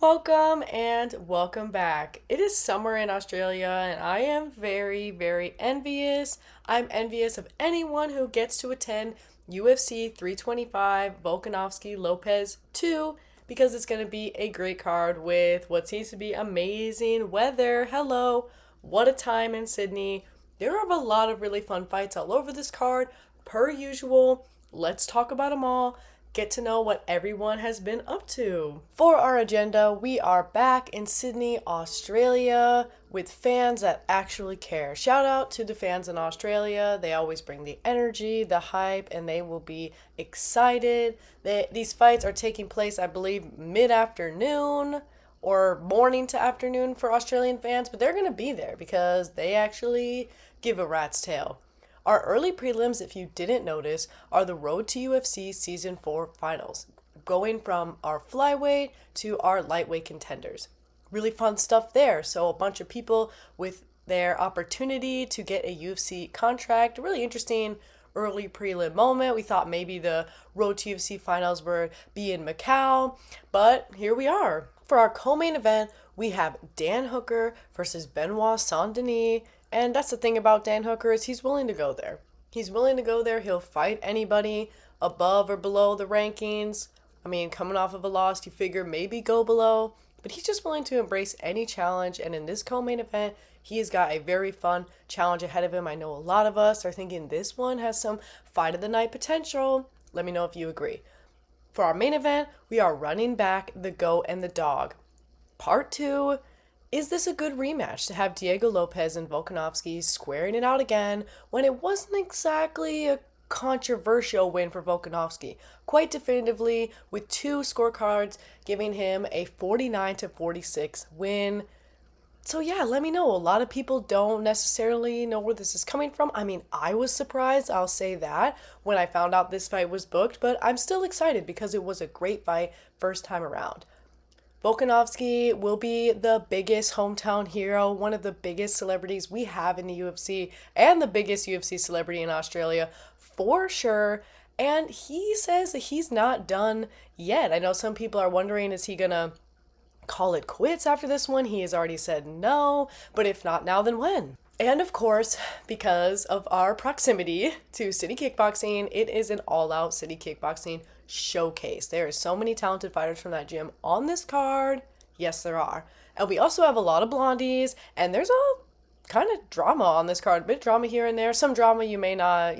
Welcome and welcome back. It is summer in Australia and I am very, very envious. I'm envious of anyone who gets to attend UFC 325 Volkanovski Lopes II because it's going to be a great card with what seems to be amazing weather. Hello, what a time in Sydney. There are a lot of really fun fights all over this card, per usual. Let's talk about them all, get to know what everyone has been up to. For our agenda, we are back in Sydney, Australia, with fans that actually care. Shout out to the fans in Australia. They always bring the energy, the hype, and they will be excited. These fights are taking place, I believe, mid-afternoon or morning to afternoon for Australian fans, but they're going to be there because they actually give a rat's tail. Our early prelims, if you didn't notice, are the Road to UFC Season 4 finals, going from our flyweight to our lightweight contenders. Really fun stuff there. So a bunch of people with their opportunity to get a UFC contract. Really interesting early prelim moment. We thought maybe the Road to UFC finals would be in Macau, but here we are. For our co-main event, we have Dan Hooker versus Benoit Saint-Denis. And that's the thing about Dan Hooker is he's willing to go there. He's willing to go there. He'll fight anybody above or below the rankings. I mean, coming off of a loss, you figure maybe go below. But he's just willing to embrace any challenge. And in this co-main event, he has got a very fun challenge ahead of him. I know a lot of us are thinking this one has some fight of the night potential. Let me know if you agree. For our main event, we are running back the goat and the dog. Part 2. Is this a good rematch to have Diego Lopes and Volkanovski squaring it out again when it wasn't exactly a controversial win for Volkanovski? Quite definitively, with two scorecards giving him a 49-46 win. So yeah, let me know. A lot of people don't necessarily know where this is coming from. I mean, I was surprised, I'll say that, when I found out this fight was booked, but I'm still excited because it was a great fight first time around. Volkanovski will be the biggest hometown hero, one of the biggest celebrities we have in the UFC, and the biggest UFC celebrity in Australia for sure. And he says that he's not done yet. I know some people are wondering, is he gonna call it quits after this one? He has already said no, but if not now, then when? And of course, because of our proximity to City Kickboxing, it is an all-out City Kickboxing showcase. There are so many talented fighters from that gym on this card. Yes, there are. And we also have a lot of blondies, and there's a kind of drama on this card. A bit of drama here and there. Some drama you may not,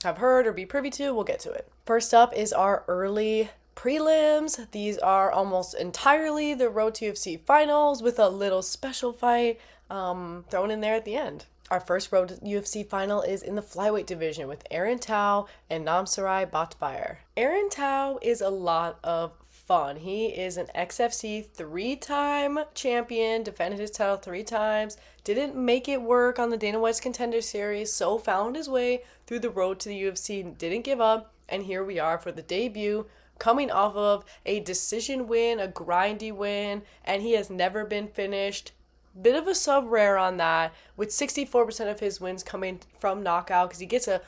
have heard or be privy to. We'll get to it. First up is our early prelims. These are almost entirely the Road to UFC finals with a little special fight thrown in there at the end. Our first Road to UFC final is in the flyweight division with Aaron Tao and Namsarai Botbayer. Aaron Tao is a lot of fun. He is an XFC 3-time champion, defended his title 3 times, didn't make it work on the Dana White's Contender Series, so found his way through the road to the UFC, didn't give up, and here we are for the debut, coming off of a decision win, a grindy win, and he has never been finished. Bit of a sub-rare on that, with 64% of his wins coming from knockout, because he gets a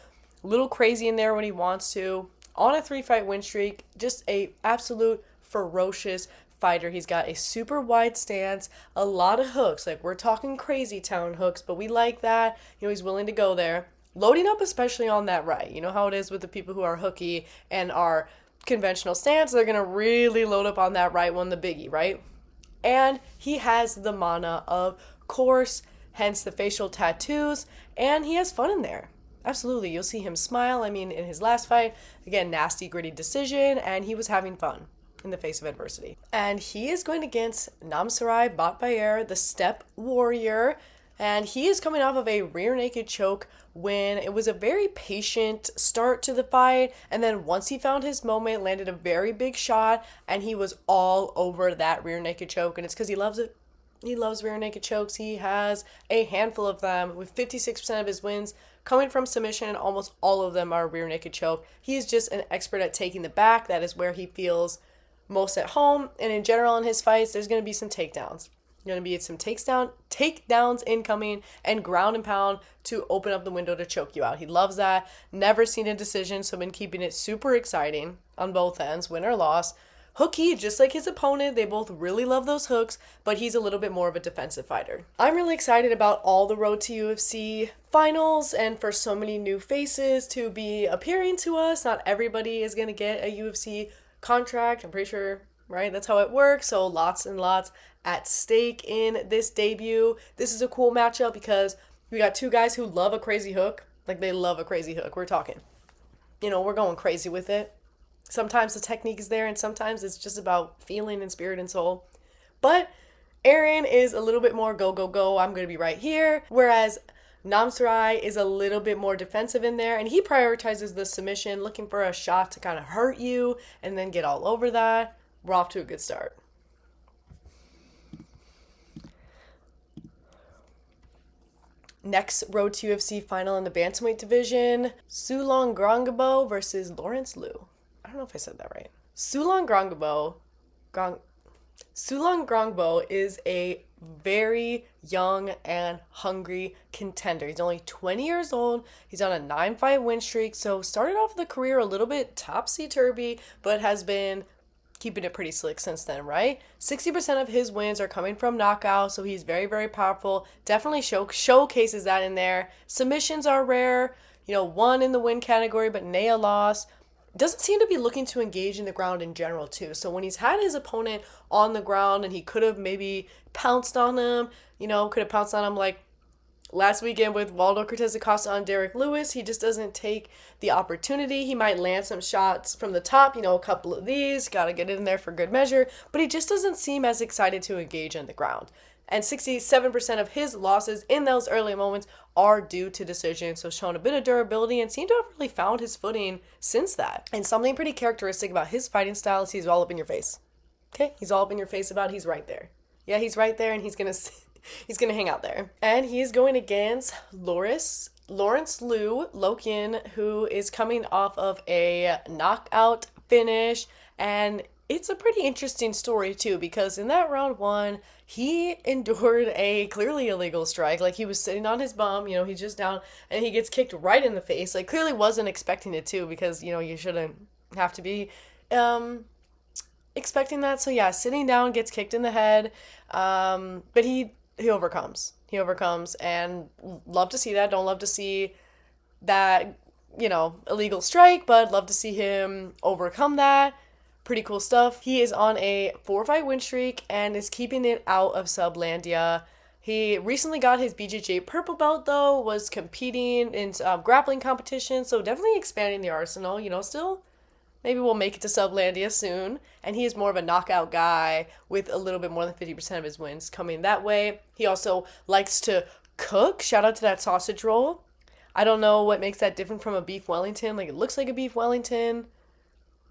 little crazy in there when he wants to. On a 3-fight win streak, just a absolute ferocious fighter. He's got a super wide stance, a lot of hooks, like we're talking crazy town hooks, but we like that. He's willing to go there. Loading up especially on that right. You know how it is with the people who are hooky and are conventional stance, they're going to really load up on that right one, the biggie, right? And he has the mana, of course, hence the facial tattoos, and he has fun in there. Absolutely, you'll see him smile. I mean, in his last fight, again, nasty, gritty decision, and he was having fun in the face of adversity. And he is going against Namsarai Botbayer, the Step Warrior, and he is coming off of a rear naked choke when it was a very patient start to the fight, and then once he found his moment, landed a very big shot, and he was all over that rear naked choke, and it's because he loves it. He loves rear naked chokes. He has a handful of them, with 56% of his wins coming from submission. Almost all of them are rear naked choke. He is just an expert at taking the back. That is where he feels most at home, and in general in his fights, there's going to be some takedowns. Going to be some takedowns incoming, and ground and pound to open up the window to choke you out. He loves that. Never seen a decision, so been keeping it super exciting on both ends, win or loss. hooky, just like his opponent. They both really love those hooks, but he's a little bit more of a defensive fighter. I'm really excited about all the Road to UFC finals and for so many new faces to be appearing to us. Not everybody is going to get a UFC contract, I'm pretty sure, right? That's how it works. So lots and lots at stake in this debut. This is a cool matchup because we got two guys who love a crazy hook. Like, they love a crazy hook. We're talking, we're going crazy with it. Sometimes the technique is there and sometimes it's just about feeling and spirit and soul. But Aaron is a little bit more go, go, go. I'm going to be right here. Whereas Namsarai is a little bit more defensive in there, and he prioritizes the submission, looking for a shot to kind of hurt you and then get all over that. We're off to a good start. Next Road to UFC final in the bantamweight division, Sulong Grongabo versus Lawrence Liu. I don't know if I said that right. Sulong Grongabo is a very young and hungry contender. He's only 20 years old. He's on a 9-fight win streak. So started off the career a little bit topsy-turvy, but has been keeping it pretty slick since then, right? 60% of his wins are coming from knockout, so he's very, very powerful. Definitely showcases that in there. Submissions are rare. One in the win category, but Nea loss. Doesn't seem to be looking to engage in the ground in general, too. So when he's had his opponent on the ground and he could have maybe pounced on him, like last weekend with Waldo Cortez Acosta on Derek Lewis, he just doesn't take the opportunity. He might land some shots from the top, a couple of these, got to get in there for good measure, but he just doesn't seem as excited to engage on the ground. And 67% of his losses in those early moments are due to decision. So showing a bit of durability and seemed to have really found his footing since that. And something pretty characteristic about his fighting style is he's all up in your face. Okay? He's all up in your face about he's right there. Yeah, he's right there and he's going to hang out there. And he's going against Lawrence Liu Loken, who is coming off of a knockout finish. And it's a pretty interesting story, too, because in that round one, he endured a clearly illegal strike. Like, he was sitting on his bum, he's just down, and he gets kicked right in the face. Like, clearly wasn't expecting it, too, because, you shouldn't have to be expecting that. So, yeah, sitting down, gets kicked in the head, but he overcomes. He overcomes, and love to see that. Don't love to see that, illegal strike, but love to see him overcome that. Pretty cool stuff. He is on a 4-fight win streak and is keeping it out of Sublandia. He recently got his BJJ purple belt, though, was competing in grappling competition, so definitely expanding the arsenal, still. Maybe we'll make it to Sublandia soon. And he is more of a knockout guy with a little bit more than 50% of his wins coming that way. He also likes to cook. Shout out to that sausage roll. I don't know what makes that different from a beef Wellington. Like, it looks like a beef Wellington,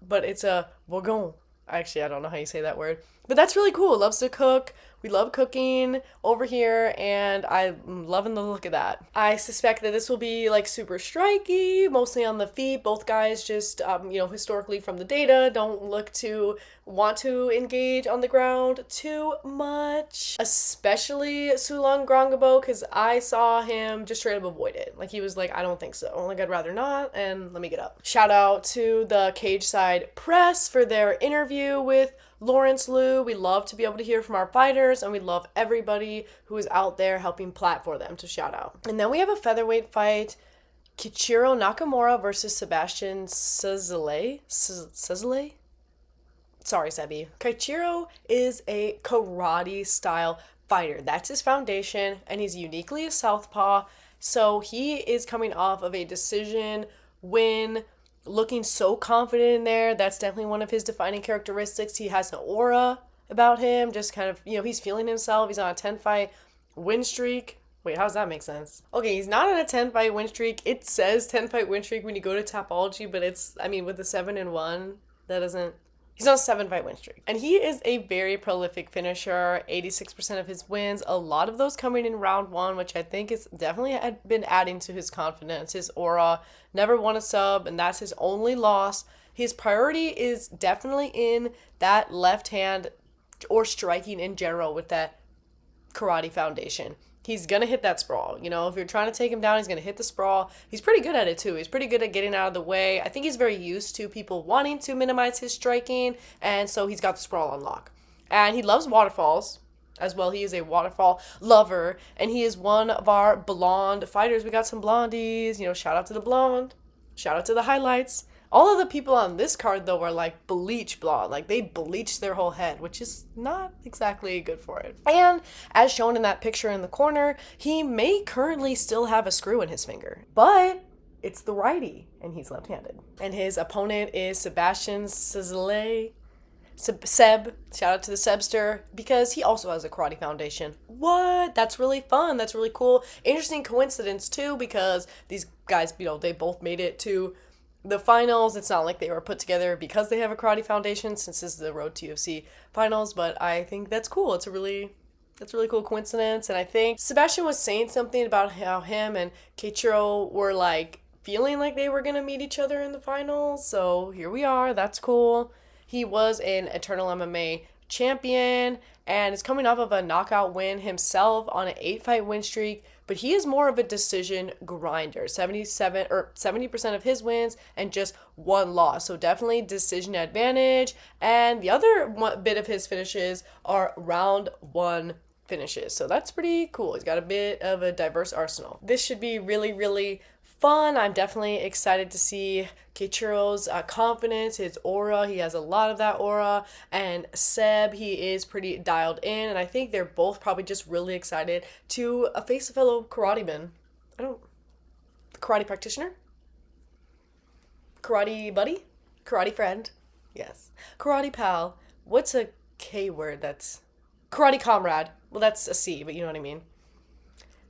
but it's a bourguignon. Actually, I don't know how you say that word. But that's really cool. Loves to cook. We love cooking over here, and I'm loving the look of that. I suspect that this will be, super striky, mostly on the feet. Both guys just, historically from the data, don't look to want to engage on the ground too much. Especially Sulong Grongabo, because I saw him just straight up avoid it. He was like, I don't think so. I'd rather not, and let me get up. Shout out to the Cage Side Press for their interview with Lawrence Liu. We love to be able to hear from our fighters, and we love everybody who is out there helping plat for them, to shout out. And then we have a featherweight fight, Kichiro Nakamura versus Sebastian Cezale. Sorry, Sebi. Kichiro is a karate-style fighter. That's his foundation, and he's uniquely a southpaw, so he is coming off of a decision win, looking so confident in there. That's definitely one of his defining characteristics. He has an aura about him, just kind of, he's feeling himself. He's on a 10-fight win streak. Wait, how does that make sense? Okay, he's not on a 10-fight win streak. It says 10-fight win streak when you go to Tapology, but with the 7-1, that doesn't... He's on a 7-fight win streak. And he is a very prolific finisher, 86% of his wins, a lot of those coming in round one, which I think is definitely been adding to his confidence, his aura. Never won a sub, and that's his only loss. His priority is definitely in that left hand or striking in general with that karate foundation. He's going to hit that sprawl. You know, if you're trying to take him down, he's going to hit the sprawl. He's pretty good at it, too. He's pretty good at getting out of the way. I think he's very used to people wanting to minimize his striking, and so he's got the sprawl on lock. And he loves waterfalls as well. He is a waterfall lover, and he is one of our blonde fighters. We got some blondies. You know, shout out to the blonde. Shout out to the highlights. All of the people on this card, though, are like bleach blonde. Like, they bleached their whole head, which is not exactly good for it. And as shown in that picture in the corner, he may currently still have a screw in his finger. But it's the righty, and he's left-handed. And his opponent is Sebastian Seb. Shout out to the Sebster, because he also has a karate foundation. What? That's really fun. That's really cool. Interesting coincidence, too, because these guys, you know, they both made it to the finals. It's not like they were put together because they have a karate foundation, since this is the Road to UFC finals, but I think that's cool. That's a really cool coincidence. And I think Sebastian was saying something about how him and Keiichiro were like feeling like they were going to meet each other in the finals. So here we are. That's cool. He was an Eternal MMA champion and is coming off of a knockout win himself on an 8-fight win streak, but he is more of a decision grinder. 70% of his wins and just one loss. So definitely decision advantage. And the other bit of his finishes are round one finishes. So that's pretty cool. He's got a bit of a diverse arsenal. This should be really, really fun. I'm definitely excited to see Keiichiro's confidence, his aura. He has a lot of that aura. And Seb, he is pretty dialed in. And I think they're both probably just really excited to face a fellow karate man. Karate practitioner? Karate buddy? Karate friend? Yes. Karate pal. What's a K word that's... Karate comrade. Well, that's a C, but you know what I mean.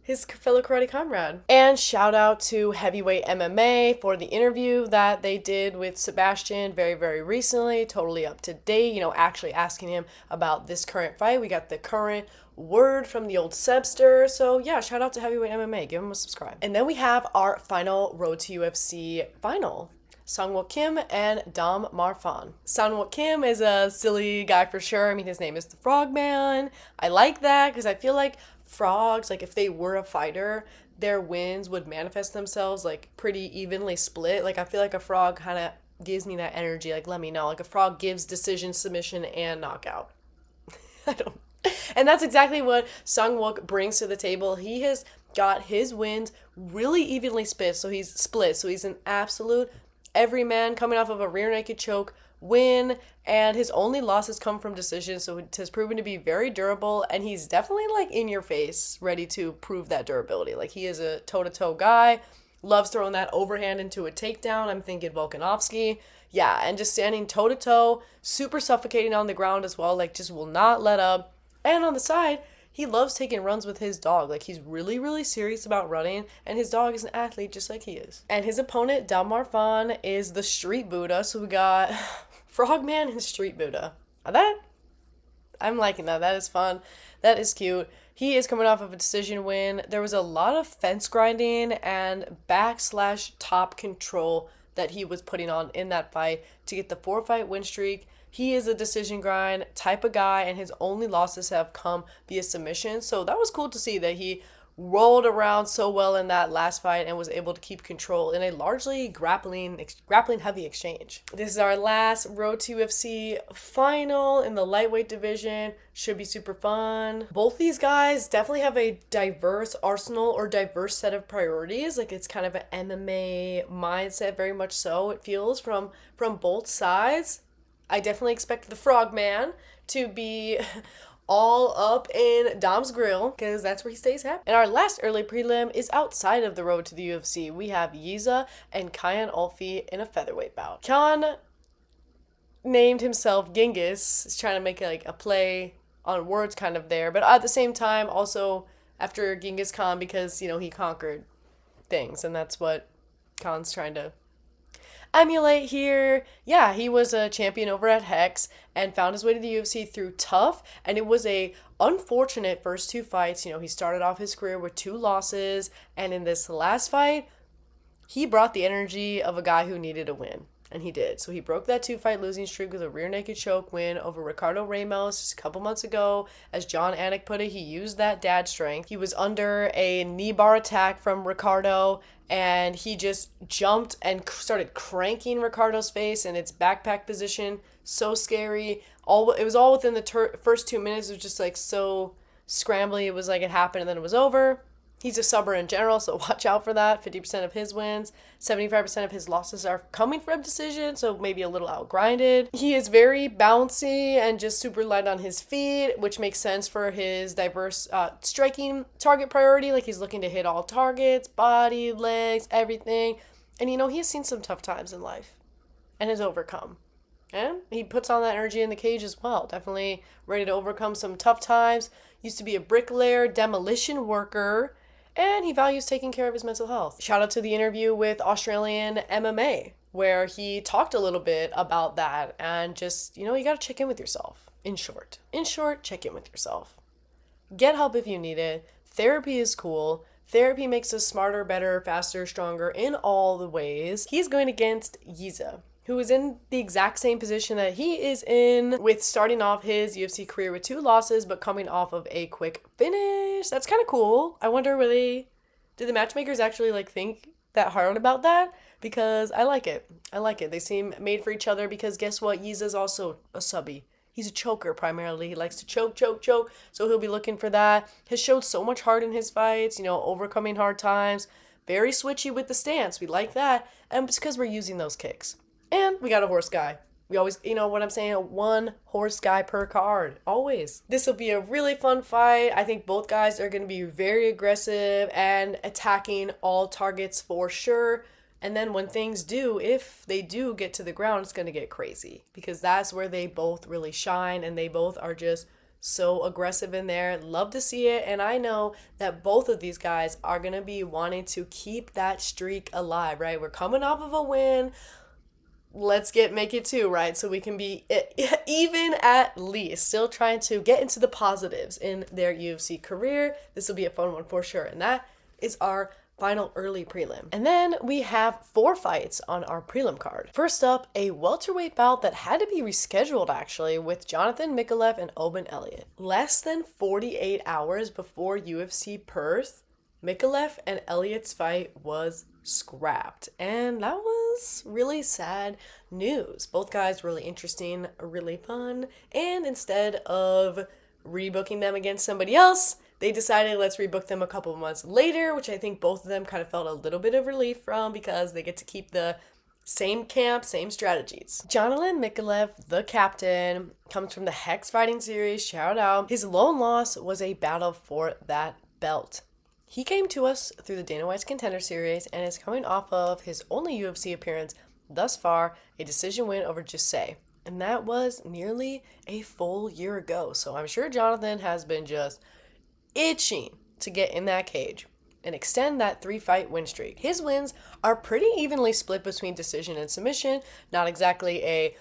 His fellow karate comrade. And shout out to Heavyweight MMA for the interview that they did with Sebastian very, very recently. Totally up to date, you know, actually asking him about this current fight. We got the current word from the old Sebster. So yeah, shout out to Heavyweight MMA. Give him a subscribe. And then we have our final Road to UFC final. Sungwook Kim and Dam Marfan. Sungwook Kim is a silly guy for sure. I mean, his name is the Frogman. I like that because I feel like frogs, like if they were a fighter, their wins would manifest themselves like pretty evenly split. Like I feel like a frog kind of gives me that energy. Like let me know. Like a frog gives decision, submission, and knockout. And that's exactly what Sungwook brings to the table. He has got his wins really evenly split. So he's an absolute everyman coming off of a rear naked choke win, and his only losses come from decisions, so it has proven to be very durable, and he's definitely like in your face, ready to prove that durability. Like he is a toe-to-toe guy, loves throwing that overhand into a takedown. I'm thinking Volkanovski. Yeah, and just standing toe-to-toe, super suffocating on the ground as well, like just will not let up. And on the side, he loves taking runs with his dog. Like, he's really, really serious about running, and his dog is an athlete just like he is. And his opponent, Dam Marfan, is the Street Buddha. So we got Frogman and Street Buddha. I'm liking that. That is fun. That is cute. He is coming off of a decision win. There was a lot of fence grinding and back/top control that he was putting on in that fight to get the 4-fight win streak. He is a decision grind type of guy, and his only losses have come via submission. So that was cool to see that he rolled around so well in that last fight and was able to keep control in a largely grappling heavy exchange. This is our last Road to UFC final in the lightweight division. Should be super fun. Both these guys definitely have a diverse arsenal or diverse set of priorities. Like it's kind of an MMA mindset, very much so. It feels from both sides. I definitely expect the Frogman to be all up in Dom's grill because that's where he stays happy. And our last early prelim is outside of the Road to the UFC. We have Yiza and Kyan Olfi in a featherweight bout. Kyan named himself Genghis. He's trying to make like a play on words kind of there, but at the same time also after Genghis Khan because, you know, he conquered things, and that's what Khan's trying to emulate here. Yeah, he was a champion over at Hex and found his way to the UFC through Tough, and it was a unfortunate first 2 fights. You know, he started off his career with 2 losses, and in this last fight, he brought the energy of a guy who needed a win. And he did. So he broke that 2-fight losing streak with a rear naked choke win over Ricardo Ramos just a couple months ago. As John Anik put it, he used that dad strength. He was under a knee bar attack from Ricardo, and he just jumped and started cranking Ricardo's face in its backpack position. So scary. It was all within the first 2 minutes. It was just like so scrambly. It was like it happened and then it was over. He's a subber in general, so watch out for that. 50% of his wins, 75% of his losses are coming from decision, so maybe a little outgrinded. He is very bouncy and just super light on his feet, which makes sense for his diverse striking target priority. Like, he's looking to hit all targets, body, legs, everything. And, he has seen some tough times in life and has overcome. And he puts on that energy in the cage as well. Definitely ready to overcome some tough times. Used to be a bricklayer, demolition worker, and he values taking care of his mental health. Shout out to the interview with Australian MMA, where he talked a little bit about that and just, you got to check in with yourself. In short, check in with yourself. Get help if you need it. Therapy is cool. Therapy makes us smarter, better, faster, stronger in all the ways. He's going against Yiza, who is in the exact same position that he is in, with starting off his UFC career with 2 losses, but coming off of a quick finish. That's kind of cool. I wonder, did the matchmakers actually think that hard about that? Because I like it. They seem made for each other because guess what? Yiza's also a subby. He's a choker primarily. He likes to choke. So he'll be looking for that. Has showed so much heart in his fights, overcoming hard times. Very switchy with the stance. We like that. And it's because we're using those kicks. And we got a horse guy. We always, what I'm saying, 1 horse guy per card. Always. This will be a really fun fight. I think both guys are going to be very aggressive and attacking all targets for sure. And then when things if they do get to the ground, it's going to get crazy. Because that's where they both really shine. And they both are just so aggressive in there. Love to see it. And I know that both of these guys are going to be wanting to keep that streak alive, right? We're coming off of a win. Let's make it 2, right? So we can be even at least, still trying to get into the positives in their UFC career. This will be a fun one for sure. And that is our final early prelim. And then we have 4 fights on our prelim card. First up, a welterweight bout that had to be rescheduled actually, with Jonathan Mikulev and Oban Elliott. Less than 48 hours before UFC Perth, Mikulev and Elliott's fight was scrapped, and that was really sad news. Both guys really interesting, really fun, and instead of rebooking them against somebody else, they decided let's rebook them a couple of months later, which I think both of them kind of felt a little bit of relief from, because they get to keep the same camp, same strategies. Jonathan Mikulev, the captain, comes from the Hex Fighting Series, shout out. His lone loss was a battle for that belt. He came to us through the Dana White's Contender Series and is coming off of his only UFC appearance thus far, a decision win over Jusei. And that was nearly a full year ago. So I'm sure Jonathan has been just itching to get in that cage and extend that 3-fight win streak. His wins are pretty evenly split between decision and submission. Not exactly a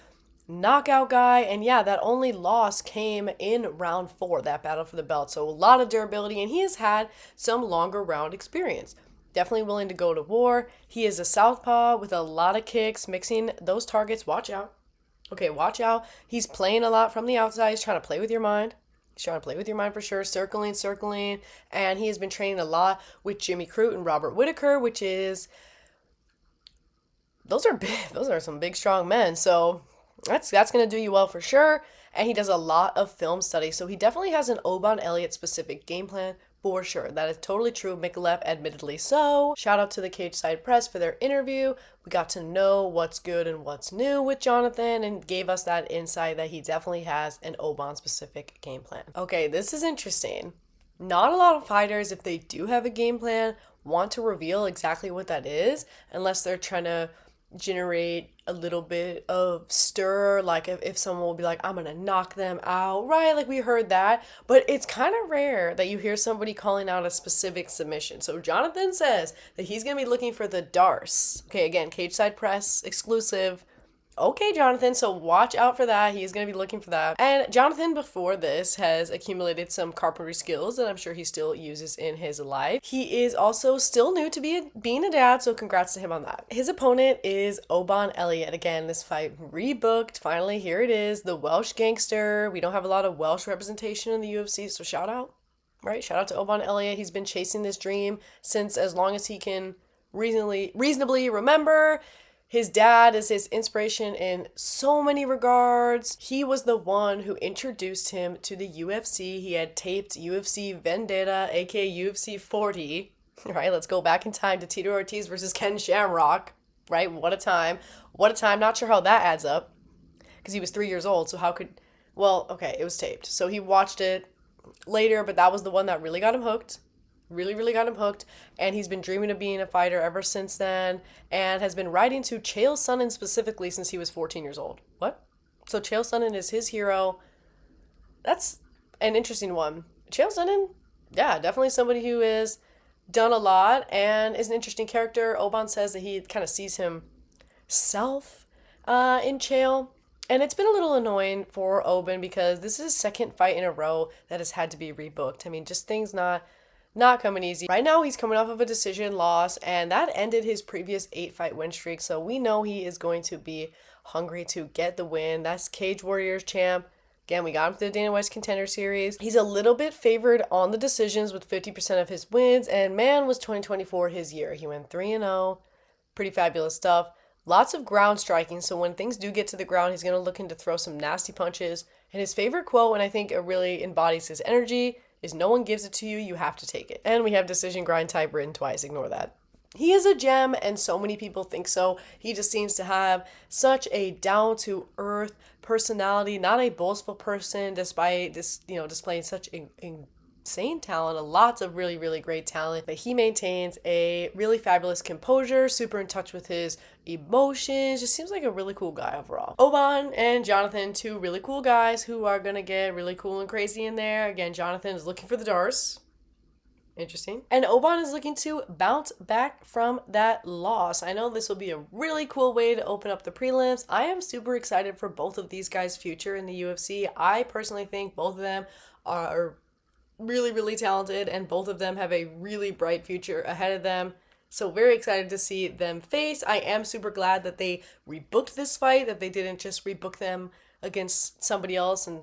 knockout guy, and that only loss came in round 4, that battle for the belt. So a lot of durability, and he has had some longer round experience. Definitely willing to go to war. He is a southpaw with a lot of kicks, mixing those targets. Watch out. Okay, watch out. He's playing a lot from the outside. He's trying to play with your mind. He's trying to play with your mind for sure. Circling. And he has been training a lot with Jimmy Crute and Robert Whitaker, which is... Those are big. Those are some big, strong men. So that's going to do you well for sure. And he does a lot of film study. So he definitely has an Oban Elliott specific game plan for sure. That is totally true. Mikulev admittedly so. Shout out to the Cage Side Press for their interview. We got to know what's good and what's new with Jonathan and gave us that insight that he definitely has an Oban specific game plan. Okay, this is interesting. Not a lot of fighters, if they do have a game plan, want to reveal exactly what that is unless they're trying to generate a little bit of stir, like if someone will be like, I'm gonna knock them out, right? Like we heard that, but it's kind of rare that you hear somebody calling out a specific submission. So Jonathan says that he's gonna be looking for the Darce. Okay, again, Cage Side Press exclusive. Okay, Jonathan, so watch out for that. He's going to be looking for that. And Jonathan, before this, has accumulated some carpentry skills that I'm sure he still uses in his life. He is also still new to being a dad, so congrats to him on that. His opponent is Oban Elliott. Again, this fight rebooked. Finally, here it is, the Welsh gangster. We don't have a lot of Welsh representation in the UFC, so shout out, right? Shout out to Oban Elliott. He's been chasing this dream since as long as he can reasonably remember. His dad is his inspiration in so many regards. He was the one who introduced him to the UFC. He had taped UFC Vendetta, aka UFC 40. Right, let's go back in time to Tito Ortiz versus Ken Shamrock. Right, what a time. What a time. Not sure how that adds up because he was 3 years old. So how could, well, okay, it was taped. So he watched it later, but that was the one that really got him hooked. Really got him hooked, and he's been dreaming of being a fighter ever since then, and has been writing to Chael Sonnen specifically since he was 14 years old. What? So Chael Sonnen is his hero. That's an interesting one. Chael Sonnen, yeah, definitely somebody who has done a lot and is an interesting character. Oban says that he kind of sees himself in Chael. And it's been a little annoying for Oban because this is his second fight in a row that has had to be rebooked. I mean, just things not coming easy. Right now, he's coming off of a decision loss, and that ended his previous 8-fight win streak. So we know he is going to be hungry to get the win. That's Cage Warriors champ. Again, we got him to the Dana White Contender Series. He's a little bit favored on the decisions with 50% of his wins, and man, was 2024 his year. He went 3-0. Pretty fabulous stuff. Lots of ground striking, so when things do get to the ground, he's going to look to throw some nasty punches. And his favorite quote, and I think it really embodies his energy, is no one gives it to you, you have to take it. And we have decision grind type written twice, ignore that. He is a gem, and so many people think so. He just seems to have such a down-to-earth personality, not a boastful person, despite this, displaying such insane talent, lots of really great talent. But he maintains a really fabulous composure, super in touch with his emotions, just seems like a really cool guy overall. Oban and Jonathan, two really cool guys who are gonna get really cool and crazy in there. Again, Jonathan is looking for the Dars. Interesting. And Oban is looking to bounce back from that loss. I know this will be a really cool way to open up the prelims. I am super excited for both of these guys' future in the UFC. I personally think both of them are really talented, and both of them have a really bright future ahead of them. So very excited to see them face. I am super glad that they rebooked this fight, that they didn't just rebook them against somebody else and,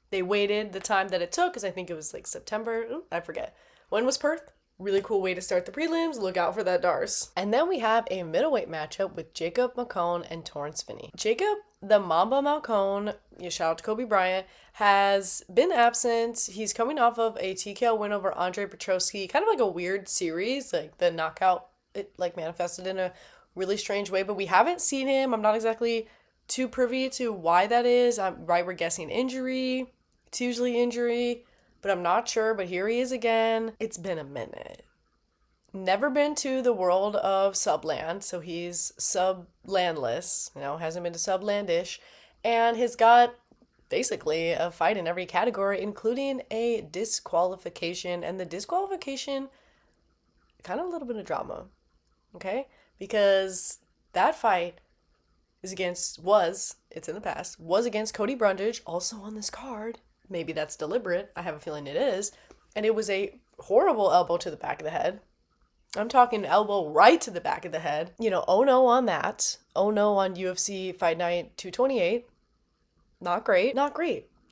they waited the time that it took, because I think it was like September. I forget. When was Perth? Really cool way to start the prelims. Look out for that Dars. And then we have a middleweight matchup with Jacob Malkoun and Torrence Finney. Jacob, the Mamba Malkoun, shout out to Kobe Bryant, has been absent. He's coming off of a TKO win over Andre Petroski, kind of like a weird series, like the knockout, it like manifested in a really strange way, but we haven't seen him. I'm not exactly too privy to why that is. We're guessing injury. It's usually injury, but I'm not sure, but here he is again. It's been a minute. Never been to the world of subland, so he's sublandless, hasn't been to sublandish, and has got basically a fight in every category, including a disqualification, and the disqualification, kind of a little bit of drama, okay? Because that fight was it's in the past, was against Cody Brundage, also on this card. Maybe that's deliberate. I have a feeling it is. And it was a horrible elbow to the back of the head. I'm talking elbow right to the back of the head. Oh no on that. Oh no on UFC Fight Night 228. Not great.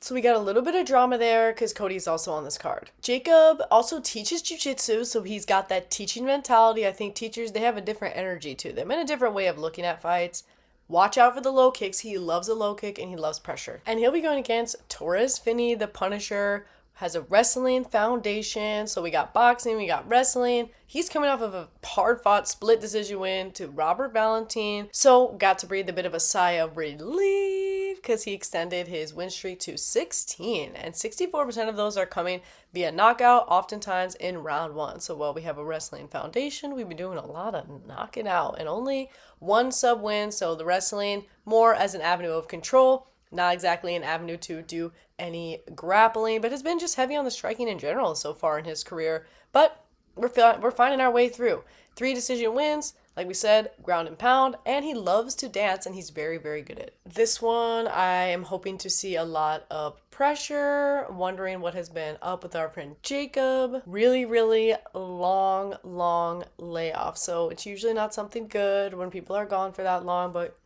So we got a little bit of drama there because Cody's also on this card. Jacob also teaches jiu-jitsu, so he's got that teaching mentality. I think teachers, they have a different energy to them and a different way of looking at fights. Watch out for the low kicks. He loves a low kick and he loves pressure. And he'll be going against Torrence Finney, the Punisher, has a wrestling foundation. So we got boxing, we got wrestling. He's coming off of a hard-fought split decision win to Robert Valentin. So got to breathe a bit of a sigh of relief because he extended his win streak to 16. And 64% of those are coming via knockout, oftentimes in round one. So while we have a wrestling foundation, we've been doing a lot of knocking out and only one sub win. So the wrestling more as an avenue of control, not exactly an avenue to do any grappling, but has been just heavy on the striking in general so far in his career. But we're finding our way through. 3 decision wins, Like we said, ground and pound, and he loves to dance, and he's very, very good at it. This one, I am hoping to see a lot of pressure, wondering what has been up with our friend Jacob. Really, really long layoff. So it's usually not something good when people are gone for that long, but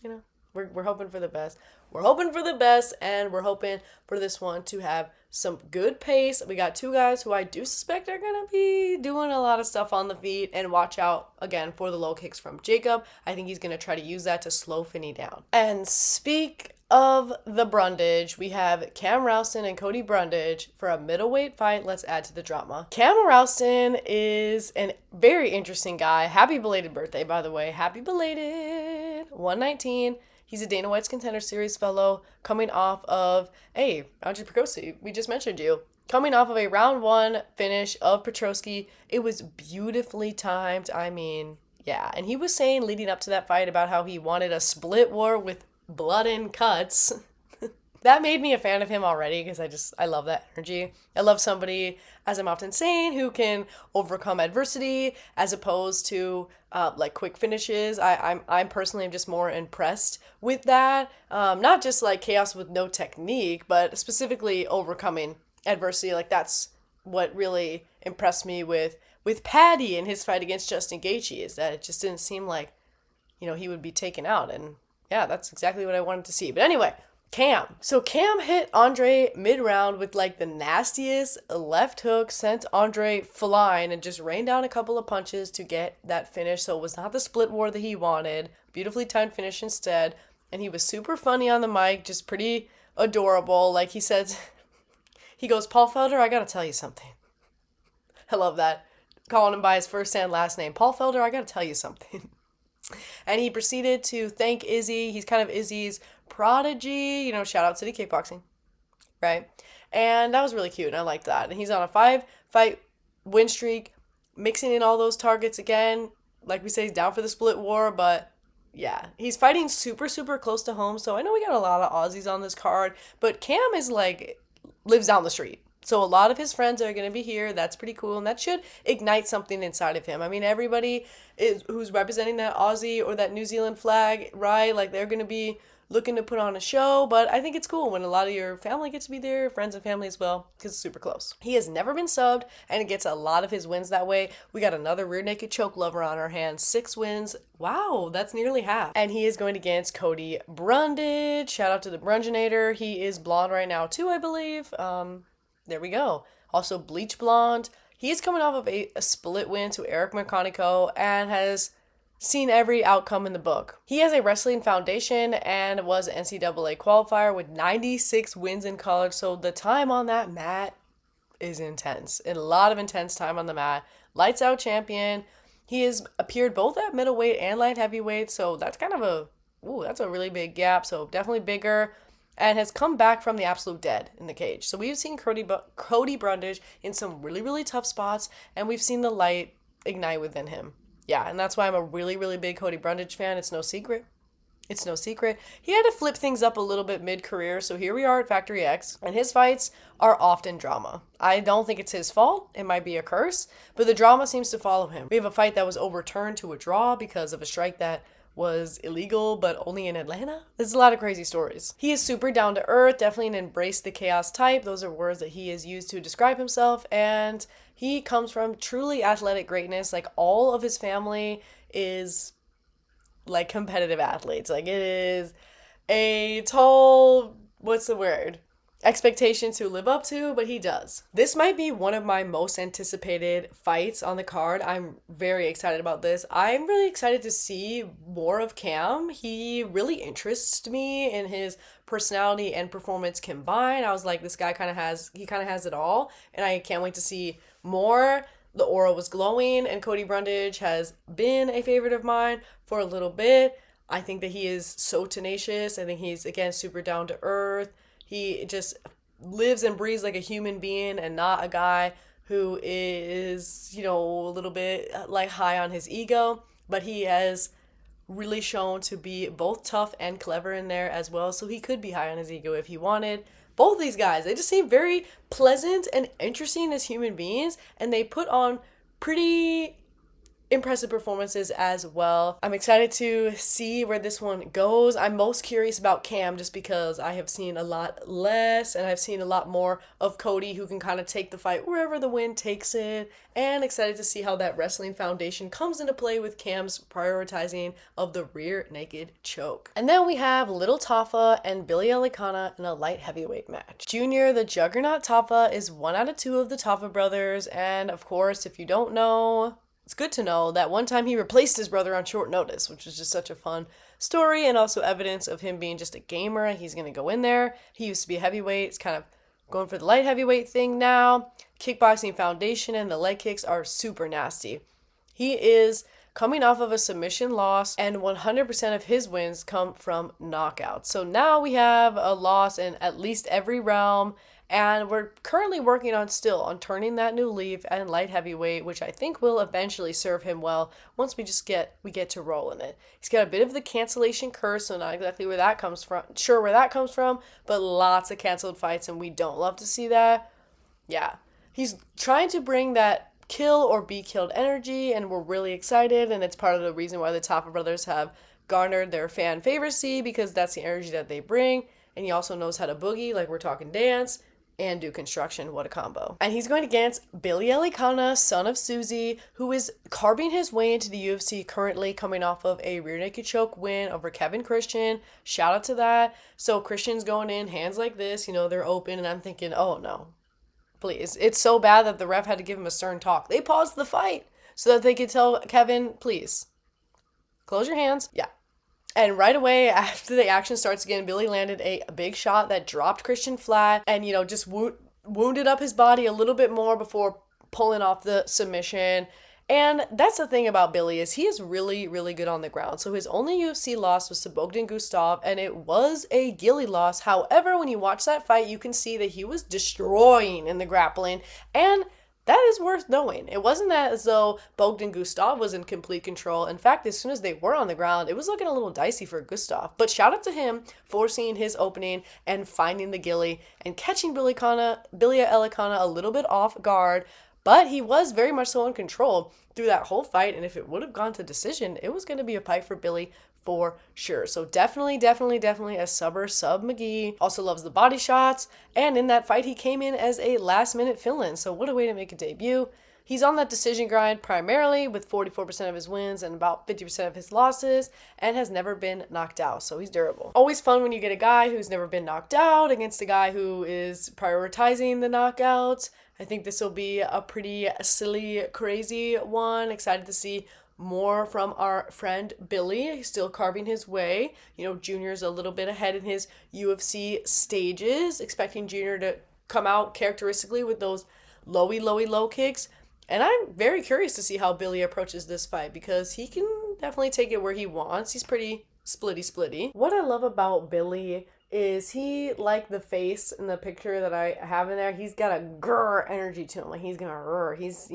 you know, we're hoping for the best. We're hoping for the best, and we're hoping for this one to have some good pace. We got two guys who I do suspect are going to be doing a lot of stuff on the feet, and watch out, again, for the low kicks from Jacob. I think he's going to try to use that to slow Finney down. And speak of the Brundage, we have Cam Rouston and Cody Brundage for a middleweight fight. Let's add to the drama. Cam Rouston is a very interesting guy. Happy belated birthday, by the way. Happy belated. 119. He's a Dana White's Contender Series fellow, coming off of, hey, Andre Petroski, we just mentioned you. Coming off of a round 1 finish of Petroski. It was beautifully timed. I mean, yeah. And he was saying leading up to that fight about how he wanted a split war with blood and cuts. That made me a fan of him already, because I love that energy. I love somebody, as I'm often saying, who can overcome adversity as opposed to like quick finishes. I'm personally just more impressed with that. Not just like chaos with no technique, but specifically overcoming adversity. Like that's what really impressed me with Paddy in his fight against Justin Gaethje, is that it just didn't seem like, he would be taken out. And yeah, that's exactly what I wanted to see. But anyway, Cam. So Cam hit Andre mid-round with like the nastiest left hook, sent Andre flying, and just rained down a couple of punches to get that finish. So it was not the split war that he wanted. Beautifully timed finish instead. And he was super funny on the mic, just pretty adorable. Like he said, he goes, Paul Felder, I gotta tell you something. I love that. Calling him by his first and last name. Paul Felder, I gotta tell you something. And he proceeded to thank Izzy. He's kind of Izzy's prodigy, shout out City Kickboxing, right? And that was really cute, and I liked that. And he's on a 5-fight win streak, mixing in all those targets again. Like we say, he's down for the split war, but yeah, he's fighting super, super close to home. So I know we got a lot of Aussies on this card, but Cam is like, lives down the street. So a lot of his friends are going to be here. That's pretty cool. And that should ignite something inside of him. I mean, everybody who's representing that Aussie or that New Zealand flag, right? Like they're going to be looking to put on a show. But I think it's cool when a lot of your family gets to be there, friends and family as well, because it's super close. He has never been subbed, and it gets a lot of his wins that way. We got another rear naked choke lover on our hands. 6 wins. Wow, that's nearly half. And he is going against Cody Brundage. Shout out to the Brunginator. He is blonde right now too, I believe. There we go. Also bleach blonde. He is coming off of a split win to Eric McConico and has seen every outcome in the book. He has a wrestling foundation and was an NCAA qualifier with 96 wins in college. So the time on that mat is intense. And a lot of intense time on the mat. Lights out champion. He has appeared both at middleweight and light heavyweight. So that's kind of that's a really big gap. So definitely bigger. And has come back from the absolute dead in the cage. So we've seen Cody Brundage in some really, really tough spots, and we've seen the light ignite within him. Yeah, and that's why I'm a really, really big Cody Brundage fan. It's no secret. It's no secret. He had to flip things up a little bit mid-career, so here we are at Factory X, and his fights are often drama. I don't think it's his fault. It might be a curse, but the drama seems to follow him. We have a fight that was overturned to a draw because of a strike that was illegal, but only in Atlanta. There's a lot of crazy stories. He is super down to earth, definitely an embrace the chaos type. Those are words that he has used to describe himself, and he comes from truly athletic greatness. Like all of his family is like competitive athletes. Like it is a tall, what's the word? Expectation to live up to, but he does. This might be one of my most anticipated fights on the card. I'm very excited about this. I'm really excited to see more of Cam. He really interests me in his personality and performance combined. I was like, this guy kind of has it all, and I can't wait to see more. The aura was glowing, and Cody Brundage has been a favorite of mine for a little bit. I think that he is so tenacious. I think he's, again, super down to earth. He just lives and breathes like a human being and not a guy who is, a little bit like high on his ego. But he has really shown to be both tough and clever in there as well. So he could be high on his ego if he wanted. Both these guys, they just seem very pleasant and interesting as human beings. And they put on pretty impressive performances as well. I'm excited to see where this one goes. I'm most curious about Cam just because I have seen a lot less and I've seen a lot more of Cody, who can kind of take the fight wherever the wind takes it, and excited to see how that wrestling foundation comes into play with Cam's prioritizing of the rear naked choke. And then we have Little Tafa and Billy Elikana in a light heavyweight match. Junior, the Juggernaut Tafa, is one out of two of the Tafa brothers, and of course, if you don't know, it's good to know that one time he replaced his brother on short notice, which was just such a fun story and also evidence of him being just a gamer. He's going to go in there. He used to be a heavyweight. It's kind of going for the light heavyweight thing now. Kickboxing foundation and the leg kicks are super nasty. He is coming off of a submission loss, and 100% of his wins come from knockouts. So now we have a loss in at least every realm. And we're currently working on turning that new leaf and light heavyweight, which I think will eventually serve him well once we get to rolling it. He's got a bit of the cancellation curse, so not exactly where that comes from. Sure where that comes from, but lots of canceled fights, and we don't love to see that. Yeah. He's trying to bring that kill or be killed energy, and we're really excited, and it's part of the reason why the Tafa brothers have garnered their fan favoricy, because that's the energy that they bring. And he also knows how to boogie, like we're talking dance, and do construction. What a combo. And he's going against Billy Elikana, son of Susie, who is carving his way into the UFC currently, coming off of a rear naked choke win over Kevin Christian. Shout out to that. So Christian's going in, hands like this, they're open, and I'm thinking, oh no, please. It's so bad that the ref had to give him a stern talk. They paused the fight so that they could tell Kevin, please, close your hands. Yeah. And right away, after the action starts again, Billy landed a big shot that dropped Christian flat and, just wounded up his body a little bit more before pulling off the submission. And that's the thing about Billy, is he is really, really good on the ground. So his only UFC loss was to Bogdan Gustav, and it was a Gilly loss. However, when you watch that fight, you can see that he was destroying in the grappling, and that is worth knowing. It wasn't that as though Bogdan Gustav was in complete control. In fact, as soon as they were on the ground, it was looking a little dicey for Gustav. But shout out to him for seeing his opening and finding the Gilly and catching Billy Elikana a little bit off guard. But he was very much so in control through that whole fight. And if it would have gone to decision, it was going to be a fight for Billy for sure. So definitely a sub McGee. Also loves the body shots. And in that fight, he came in as a last minute fill-in. So what a way to make a debut. He's on that decision grind primarily with 44% of his wins and about 50% of his losses, and has never been knocked out. So he's durable. Always fun when you get a guy who's never been knocked out against a guy who is prioritizing the knockouts. I think this will be a pretty silly, crazy one. Excited to see more from our friend Billy. He's still carving his way. Junior's a little bit ahead in his UFC stages. Expecting Junior to come out characteristically with those low kicks. And I'm very curious to see how Billy approaches this fight, because he can definitely take it where he wants. He's pretty splitty. What I love about Billy is he, like the face in the picture that I have in there, he's got a grrr energy to him. Like he's gonna grrr. He's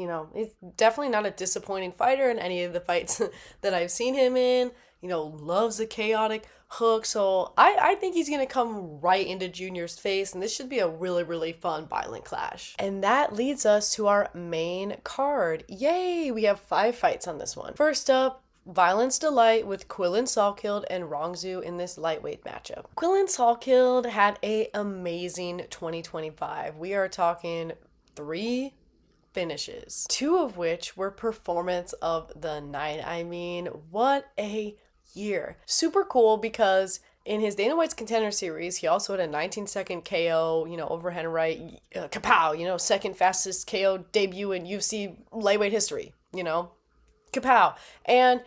definitely not a disappointing fighter in any of the fights that I've seen him in. Loves a chaotic hook. So I think he's gonna come right into Junior's face, and this should be a really, really fun, violent clash. And that leads us to our main card. Yay! We have 5 fights on this one. First up, Violence Delight with Quillen Salkild and Rongzu in this lightweight matchup. Quillen Salkild had an amazing 2025. We are talking 3 finishes, 2 of which were performance of the night. I mean, what a year. Super cool, because in his Dana White's Contender Series, he also had a 19-second KO, over Henry Wright, kapow, second fastest KO debut in UFC lightweight history, kapow. And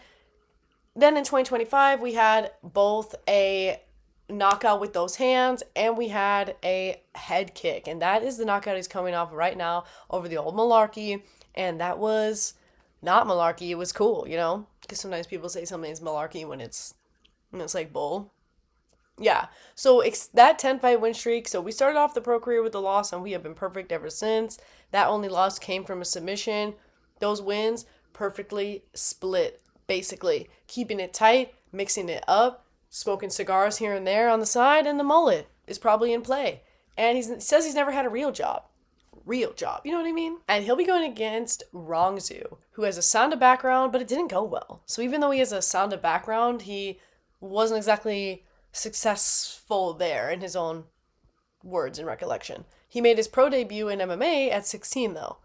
then in 2025, we had both a knockout with those hands, and we had a head kick. And that is the knockout he's coming off right now over the old Malarkey. And that was not Malarkey. It was cool, because sometimes people say something's Malarkey when it's like bull. Yeah, so that 10-fight win streak. So we started off the pro career with a loss, and we have been perfect ever since. That only loss came from a submission. Those wins perfectly split, basically. Keeping it tight, mixing it up, smoking cigars here and there on the side, and the mullet is probably in play. And he says he's never had a real job. real job. You know what I mean? And he'll be going against Rongzu, who has a Sanda background, but it didn't go well. So even though he has a Sanda background, he wasn't exactly successful there in his own words and recollection. He made his pro debut in MMA at 16, though.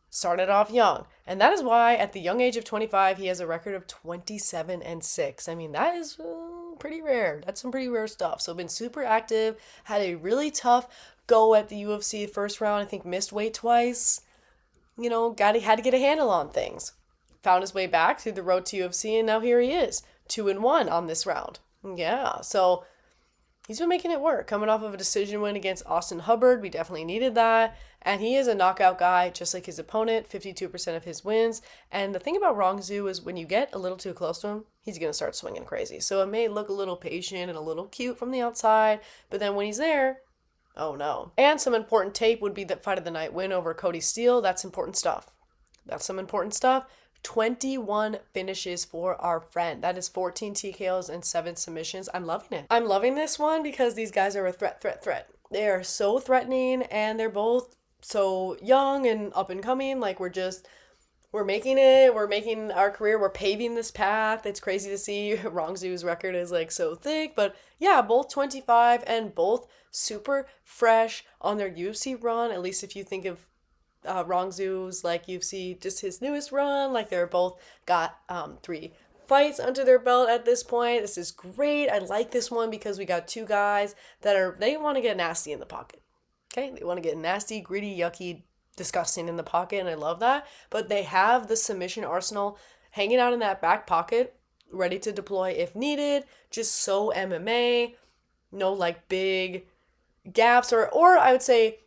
Started off young. And that is why at the young age of 25, he has a record of 27-6. I mean, that is pretty rare. That's some pretty rare stuff. So been super active, had a really tough go at the UFC first round. I think missed weight twice. You know, had to get a handle on things. Found his way back through the road to UFC, and now here he is, 2-1 on this round. Yeah, so he's been making it work. Coming off of a decision win against Austin Hubbard, we definitely needed that. And he is a knockout guy, just like his opponent, 52% of his wins. And the thing about Rongzu is when you get a little too close to him, he's going to start swinging crazy. So it may look a little patient and a little cute from the outside, but then when he's there, oh no. And some important tape would be the fight of the night win over Cody Steele. That's important stuff. That's some important stuff. 21 finishes for our friend. That is 14 TKOs and 7 submissions. I'm loving it. I'm loving this one because these guys are a threat. They are so threatening, and they're both so young and up and coming. Like, we're making it. We're making our career. We're paving this path. It's crazy to see. Rongzu's record is like so thick, but yeah, both 25 and both super fresh on their UFC run. At least if you think of Rongzu's like UFC, just his newest run, like they're both got 3 fights under their belt at this point. This is great. I like this one because we got 2 guys they want to get nasty in the pocket. Okay, they want to get nasty, gritty, yucky, disgusting in the pocket, and I love that. But they have the submission arsenal hanging out in that back pocket, ready to deploy if needed. Just so MMA, no like big gaps or I would say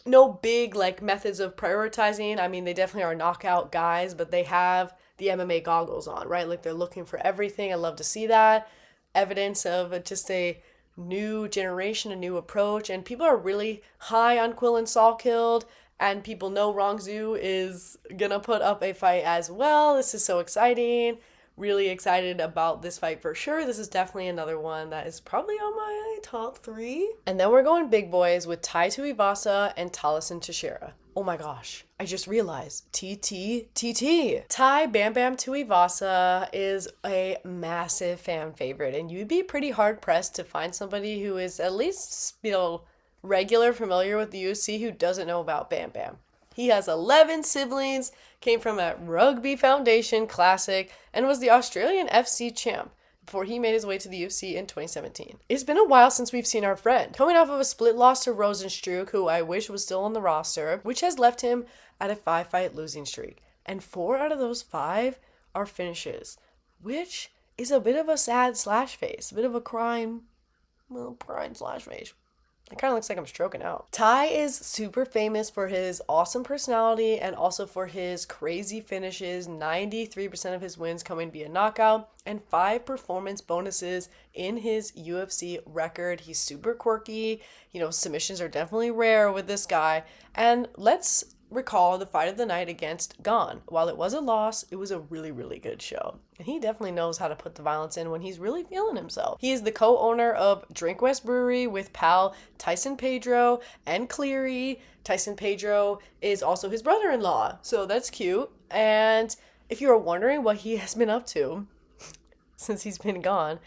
no big like methods of prioritizing. I mean, they definitely are knockout guys, but they have the MMA goggles on, right? Like they're looking for everything. I love to see that evidence of just a new generation, a new approach, and people are really high on Quillen Sawkilled, and people know Rongzu is gonna put up a fight as well. This is so exciting. Really excited about this fight for sure. This is definitely another one that is probably on my top 3. And then we're going big boys with Tai Tuivasa and Taliesin Teixeira. Oh my gosh, I just realized, Tai Bam Bam Tuivasa is a massive fan favorite, and you'd be pretty hard pressed to find somebody who is at least, familiar with the UFC who doesn't know about Bam Bam. He has 11 siblings, came from a Rugby Foundation Classic, and was the Australian FC champ before he made his way to the UFC in 2017. It's been a while since we've seen our friend. Coming off of a split loss to Rosenstruck, who I wish was still on the roster, which has left him at a 5-fight losing streak. And 4 out of those 5 are finishes, which is a bit of a sad slash face, a bit of a crying slash face. It kind of looks like I'm stroking out. Tai is super famous for his awesome personality and also for his crazy finishes. 93% of his wins coming via knockout and 5 performance bonuses in his UFC record. He's super quirky. Submissions are definitely rare with this guy. And let's recall the fight of the night against Gane. While it was a loss, it was a really, really good show. And he definitely knows how to put the violence in when he's really feeling himself. He is the co-owner of Drink West Brewery with pal Tyson Pedro and Cleary. Tyson Pedro is also his brother-in-law, so that's cute. And if you are wondering what he has been up to since you've been gone,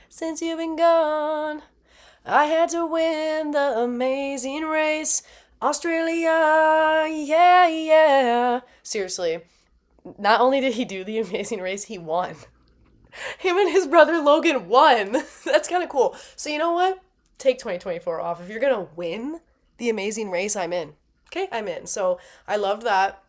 I had to win the amazing race. Australia, yeah. Seriously, not only did he do the amazing race, he won. Him and his brother Logan won. That's kind of cool. So you know what? Take 2024 off. If you're going to win the amazing race, I'm in. Okay, I'm in. So I loved that.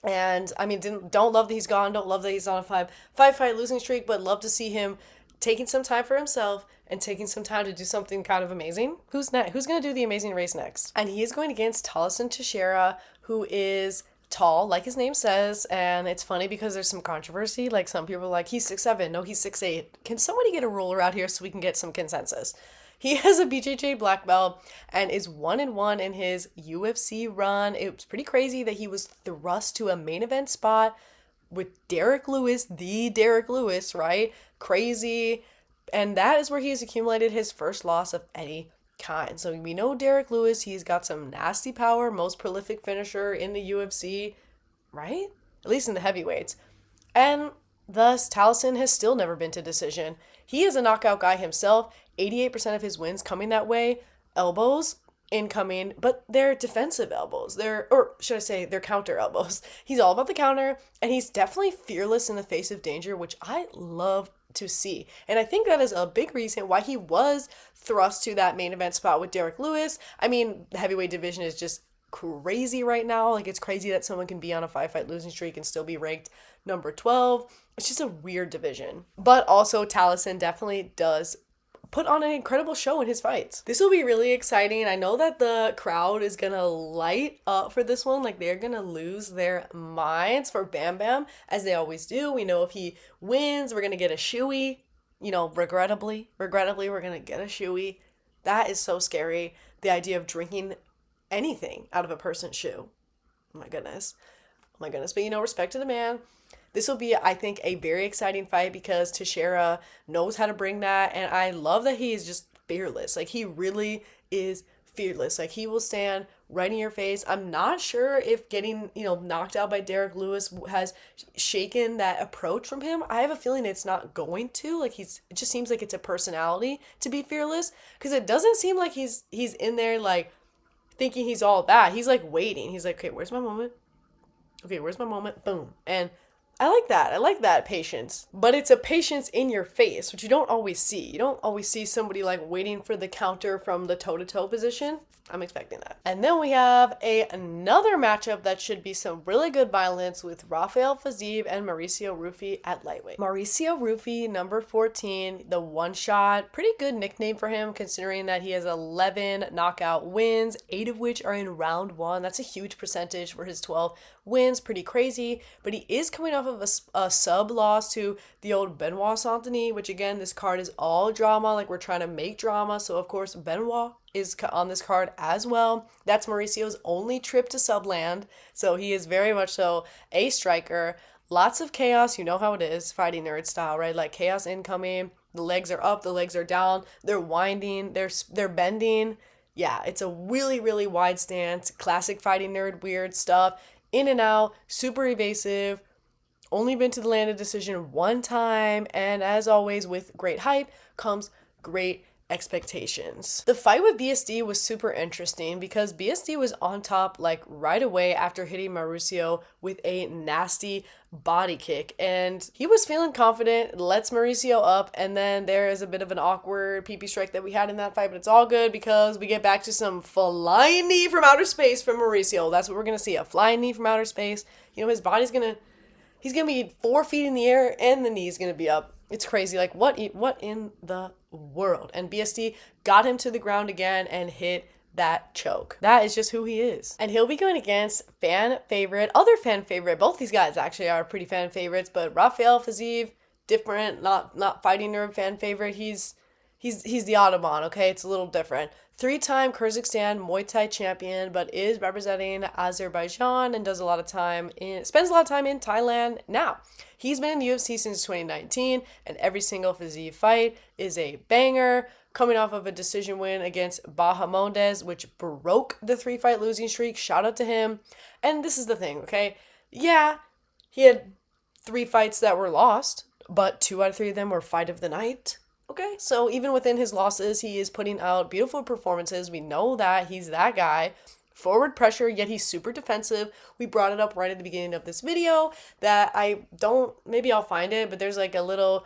And I mean, don't love that he's gone. Don't love that he's on a five-fight losing streak, but love to see him taking some time for himself and taking some time to do something kind of amazing. Who's next? Who's going to do the amazing race next? And he is going against Taliesin Teixeira, who is tall, like his name says, and it's funny because there's some controversy. Like some people are like, he's 6'7", no, he's 6'8". Can somebody get a ruler out here so we can get some consensus? He has a BJJ black belt and is 1-1 in his UFC run. It was pretty crazy that he was thrust to a main event spot with Derek Lewis, the Derek Lewis, right? Crazy. And that is where he has accumulated his first loss of any kind. So we know Derek Lewis, he's got some nasty power, most prolific finisher in the UFC, right? At least in the heavyweights. And thus, Taliesin has still never been to decision. He is a knockout guy himself, 88% of his wins coming that way. Elbows incoming, but they're defensive elbows. Or should I say, they're counter elbows. He's all about the counter, and he's definitely fearless in the face of danger, which I love to see. And I think that is a big reason why he was thrust to that main event spot with Derek Lewis. I mean, the heavyweight division is just crazy right now. Like, it's crazy that someone can be on a 5-fight losing streak and still be ranked number 12. It's just a weird division. But also, Taliesin definitely does put on an incredible show in his fights. This will be really exciting. I know that the crowd is gonna light up for this one. Like, they're gonna lose their minds for Bam Bam, as they always do. We know if he wins, we're gonna get a shoey. You know, regrettably, we're gonna get a shoey. That is so scary. The idea of drinking anything out of a person's shoe. Oh my goodness. Oh my goodness. But respect to the man. This will be, I think, a very exciting fight because Teixeira knows how to bring that. And I love that he is just fearless. Like, he really is fearless. Like, he will stand right in your face. I'm not sure if getting, knocked out by Derek Lewis has shaken that approach from him. I have a feeling it's not going to. Like, it just seems like it's a personality to be fearless. Because it doesn't seem like he's in there, like, thinking he's all that. He's, like, waiting. He's like, okay, where's my moment? Okay, where's my moment? Boom. And I like that. I like that patience. But it's a patience in your face, which you don't always see. You don't always see somebody like waiting for the counter from the toe-to-toe position. I'm expecting that. And then we have another matchup that should be some really good violence with Rafael Fiziev and Mauricio Rufy at lightweight. Mauricio Rufy, number 14, the one shot. Pretty good nickname for him considering that he has 11 knockout wins, 8 of which are in round 1. That's a huge percentage for his 12 wins. Pretty crazy. But he is coming off of a sub loss to the old Benoit Saint-Denis, which again, this card is all drama. Like, we're trying to make drama. So of course, Benoit is on this card as well. That's Mauricio's only trip to subland. So he is very much so a striker. Lots of chaos. You know how it is, fighting nerd style, right? Like, chaos incoming. The legs are up, the legs are down. They're winding, they're bending. Yeah, it's a really, really wide stance. Classic fighting nerd weird stuff. In and out, super evasive. Only been to the landed decision one time. And as always, with great hype comes great expectations. The fight with BSD was super interesting because BSD was on top like right away after hitting Mauricio with a nasty body kick, and he was feeling confident, lets Mauricio up, and then there is a bit of an awkward PP strike that we had in that fight, but it's all good because we get back to some flying knee from outer space from Mauricio. That's what we're gonna see, a flying knee from outer space. His body's he's gonna be 4 feet in the air and the knee's gonna be up. It's crazy. Like, what in the world? And BSD got him to the ground again and hit that choke. That is just who he is. And he'll be going against other fan favorite. Both these guys actually are pretty fan favorites, but Rafael Fiziev, different, not fighting nerd fan favorite. He's the Audubon, okay? It's a little different. 3-time Kyrgyzstan Muay Thai champion, but is representing Azerbaijan and spends a lot of time in Thailand now. He's been in the UFC since 2019, and every single Fiziev fight is a banger, coming off of a decision win against Bahamondes, which broke the 3-fight losing streak. Shout out to him. And this is the thing, okay? Yeah, he had 3 fights that were lost, but 2 out of 3 of them were fight of the night. Okay, so even within his losses, he is putting out beautiful performances. We know that he's that guy. Forward pressure, yet he's super defensive. We brought it up right at the beginning of this video that maybe I'll find it, but there's like a little,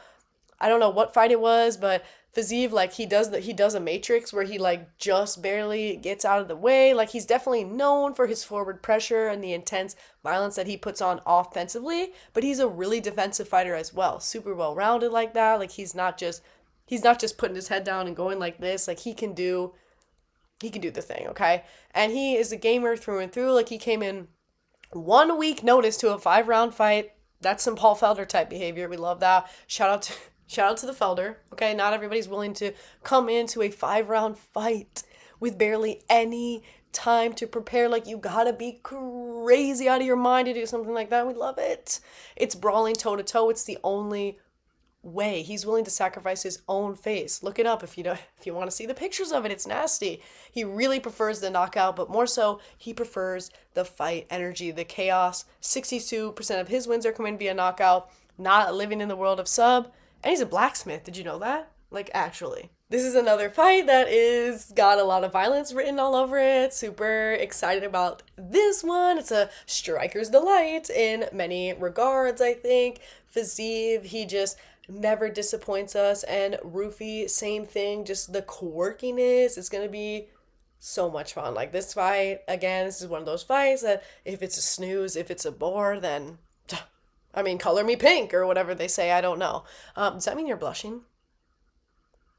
I don't know what fight it was, but Fiziev, like, he does a matrix where he like just barely gets out of the way. Like, he's definitely known for his forward pressure and the intense violence that he puts on offensively, but he's a really defensive fighter as well. Super well-rounded like that. Like, he's not just putting his head down and going like this. Like, he can do the thing, okay? And he is a gamer through and through. Like, he came in 1 week notice to a 5-round fight. That's some Paul Felder type behavior. We love that. Shout out to the Felder, okay? Not everybody's willing to come into a 5-round fight with barely any time to prepare. Like, you gotta be crazy out of your mind to do something like that. We love it. It's brawling toe to toe. It's the only way. He's willing to sacrifice his own face. Look it up if you want to see the pictures of it. It's nasty. He really prefers the knockout, but more so, he prefers the fight energy, the chaos. 62% of his wins are coming via knockout, not living in the world of sub. And he's a blacksmith. Did you know that? Like, actually. This is another fight that is got a lot of violence written all over it. Super excited about this one. It's a striker's delight in many regards, I think. Fiziev, he just never disappoints us. And Rufy, same thing. Just the quirkiness. It's going to be so much fun. Like, this fight, again, this is one of those fights that if it's a snooze, if it's a bore, then, I mean, color me pink or whatever they say. I don't know. Does that mean you're blushing?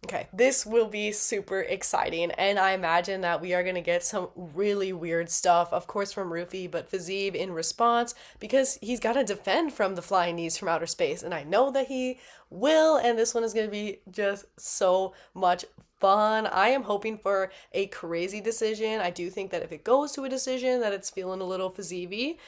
Okay, this will be super exciting, and I imagine that we are going to get some really weird stuff, of course, from Rufy, but Fiziev in response, because he's got to defend from the flying knees from outer space, and I know that he will, and this one is going to be just so much fun. I am hoping for a crazy decision. I do think that if it goes to a decision, that it's feeling a little Fiziev,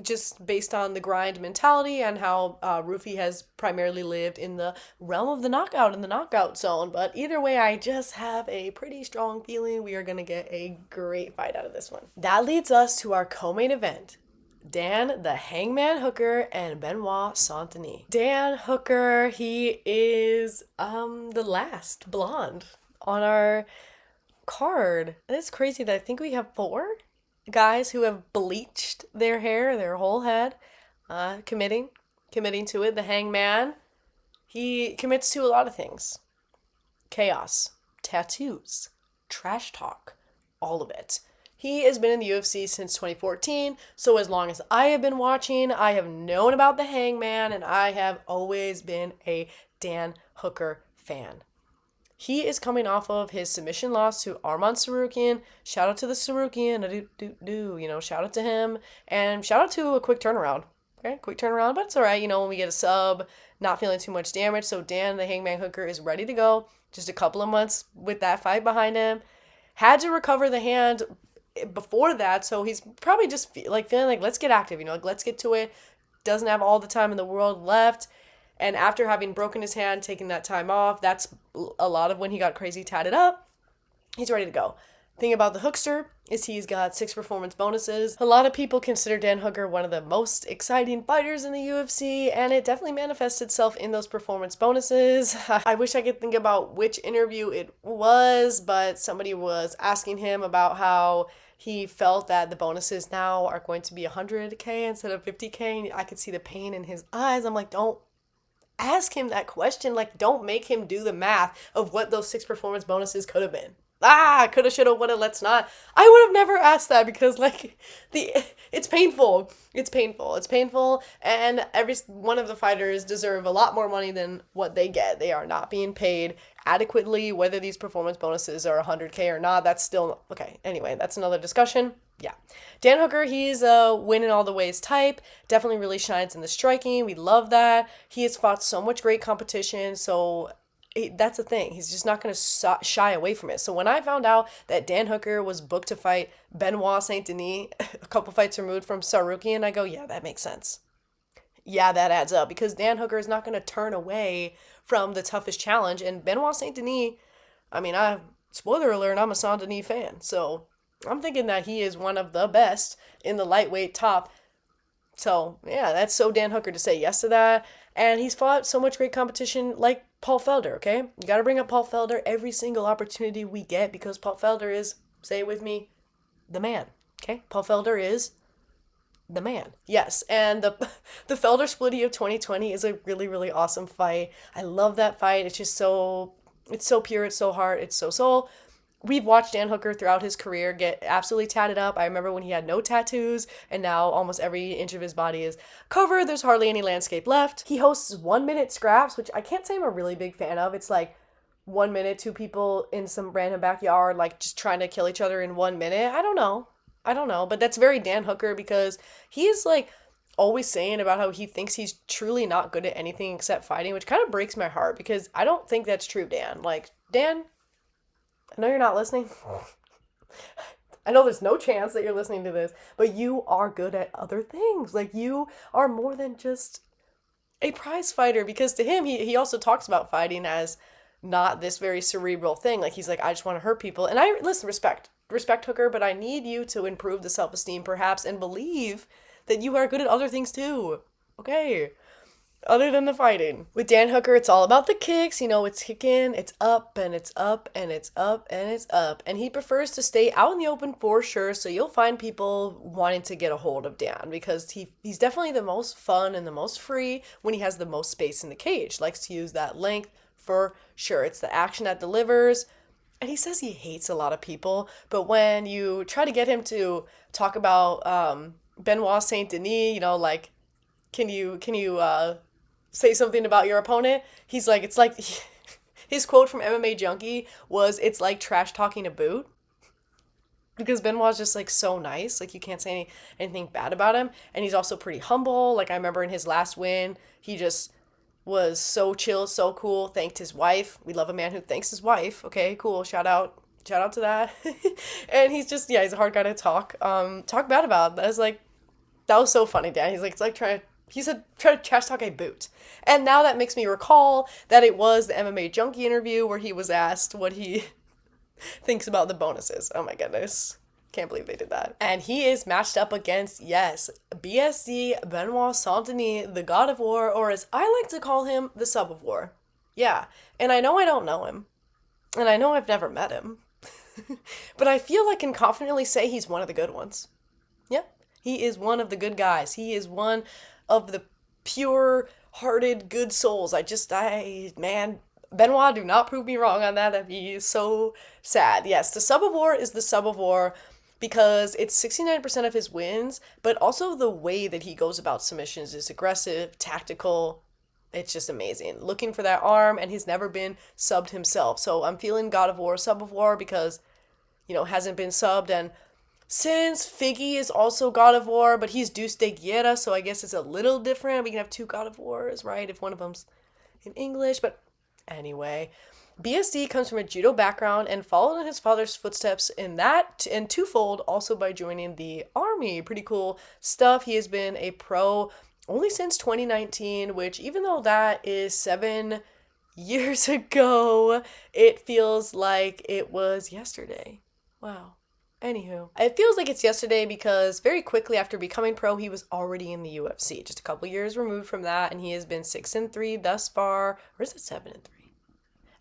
just based on the grind mentality and how Rufy has primarily lived in the realm of the knockout, in the knockout zone. But either way, I just have a pretty strong feeling we are going to get a great fight out of this one. That leads us to our co-main event. Dan the Hangman Hooker and Benoit Saint-Denis. Dan Hooker, he is the last blonde on our card. And it's crazy that I think we have 4 guys who have bleached their hair, their whole head, committing to it. The Hangman, he commits to a lot of things. Chaos, tattoos, trash talk, all of it. He has been in the UFC since 2014, so as long as I have been watching, I have known about the Hangman, and I have always been a Dan Hooker fan. He is coming off of his submission loss to Arman Tsarukyan. Shout out to the Tsarukyan, shout out to him, and shout out to a quick turnaround. Okay, quick turnaround, but it's all right, when we get a sub, not feeling too much damage, so Dan the Hangman Hooker is ready to go. Just a couple of months with that fight behind him. Had to recover the hand before that, so he's probably just feeling like, let's get active, let's get to it. Doesn't have all the time in the world left, and after having broken his hand, taking that time off, that's a lot of when he got crazy tatted up. He's ready to go. Thing about the Hookster is he's got 6 performance bonuses. A lot of people consider Dan Hooker one of the most exciting fighters in the UFC, and it definitely manifests itself in those performance bonuses. I wish I could think about which interview it was, but somebody was asking him about how he felt that the bonuses now are going to be 100K instead of 50K, and I could see the pain in his eyes. I'm like, don't ask him that question. Like, don't make him do the math of what those 6 performance bonuses could have been. Coulda, shoulda, woulda, let's not. I would have never asked that because, it's painful. It's painful, and every one of the fighters deserve a lot more money than what they get. They are not being paid adequately, whether these performance bonuses are 100K or not. That's still, okay, anyway, that's another discussion. Yeah. Dan Hooker, he's a win in all the ways type. Definitely really shines in the striking. We love that. He has fought so much great competition, so that's the thing. He's just not going to shy away from it. So when I found out that Dan Hooker was booked to fight Benoit Saint-Denis, a couple fights removed from Tsarukyan, I go, yeah, that makes sense. Yeah, that adds up because Dan Hooker is not going to turn away from the toughest challenge. And Benoit Saint-Denis, spoiler alert, I'm a Saint-Denis fan. So I'm thinking that he is one of the best in the lightweight top. So, yeah, that's so Dan Hooker to say yes to that. And he's fought so much great competition like Paul Felder, okay? You got to bring up Paul Felder every single opportunity we get because Paul Felder is, say it with me, the man, okay? Paul Felder is the man. Yes, and the Felder Splitty of 2020 is a really, really awesome fight. I love that fight. It's just it's so pure, it's so hard, it's so soul. We've watched Dan Hooker throughout his career get absolutely tatted up. I remember when he had no tattoos, and now almost every inch of his body is covered. There's hardly any landscape left. He hosts 1-minute scraps, which I can't say I'm a really big fan of. It's like 1 minute, 2 people in some random backyard, like just trying to kill each other in 1 minute. I don't know, but that's very Dan Hooker because he's always saying about how he thinks he's truly not good at anything except fighting, which kind of breaks my heart because I don't think that's true, Dan. Dan, I know you're not listening. I know there's no chance that you're listening to this, but you are good at other things. You are more than just a prize fighter, because to him, he also talks about fighting as not this very cerebral thing. Like he's like, I just want to hurt people. And I listen, respect Hooker, but I need you to improve the self-esteem perhaps and believe that you are good at other things too. Okay. Other than the fighting. With Dan Hooker, it's all about the kicks. It's kicking, it's up, and it's up, and it's up, and it's up. And he prefers to stay out in the open for sure, so you'll find people wanting to get a hold of Dan because he's definitely the most fun and the most free when he has the most space in the cage. Likes to use that length for sure. It's the action that delivers. And he says he hates a lot of people, but when you try to get him to talk about Benoit Saint Denis, like, can you say something about your opponent? He's like, it's like, his quote from MMA Junkie was, it's like trash talking a boot. Because Benoit's just like so nice, like you can't say anything bad about him. And he's also pretty humble. Like I remember in his last win, he just was so chill, so cool, thanked his wife. We love a man who thanks his wife. Okay, cool. Shout out to that. And he's just, yeah, he's a hard guy to talk bad about. That was so funny, Dan. He's like, it's like he said, try to trash talk a boot. And now that makes me recall that it was the MMA Junkie interview where he was asked what he thinks about the bonuses. Oh my goodness. Can't believe they did that. And he is matched up against, yes, BSD Benoit Saint Denis, the God of War, or as I like to call him, the Sub of War. Yeah. And I know I don't know him. And I know I've never met him. But I feel I can confidently say he's one of the good ones. Yep. He is one of the good guys. He is one of the pure-hearted good souls. Man, Benoit, do not prove me wrong on that. That'd be so sad. Yes, the Sub of War is the Sub of War because it's 69% of his wins, but also the way that he goes about submissions is aggressive, tactical. It's just amazing. Looking for that arm, and he's never been subbed himself. So I'm feeling God of War, Sub of War, because, hasn't been subbed. And since Figgy is also God of War, but he's Deuce de Guerra, so I guess it's a little different. We can have two God of Wars, right? If one of them's in English. But anyway, BSD comes from a judo background and followed in his father's footsteps in that, and twofold also by joining the army. Pretty cool stuff. He has been a pro only since 2019, which even though that is 7 years ago, it feels like it was yesterday. Wow. Anywho, it feels like it's yesterday because very quickly after becoming pro, he was already in the UFC. Just a couple years removed from that, and he has been 6-3 thus far. Or is it 7-3?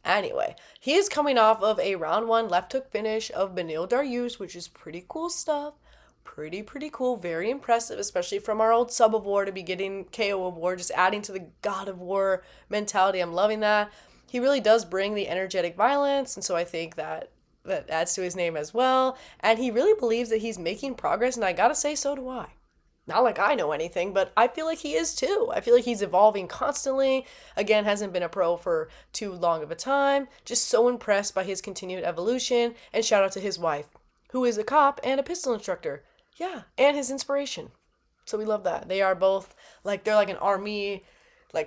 Anyway, he is coming off of a round 1 left hook finish of Beneil Dariush, which is pretty cool stuff. Pretty cool. Very impressive, especially from our old Sub of War to be getting KO of War, just adding to the God of War mentality. I'm loving that. He really does bring the energetic violence, and so I think that adds to his name as well. And he really believes that he's making progress, and I gotta say, so do I. Not like I know anything, but I feel like he is too. I feel like he's evolving constantly. Again, hasn't been a pro for too long of a time. Just so impressed by his continued evolution. And shout out to his wife, who is a cop and a pistol instructor. Yeah, and his inspiration. So we love that. They are both, they're like an army,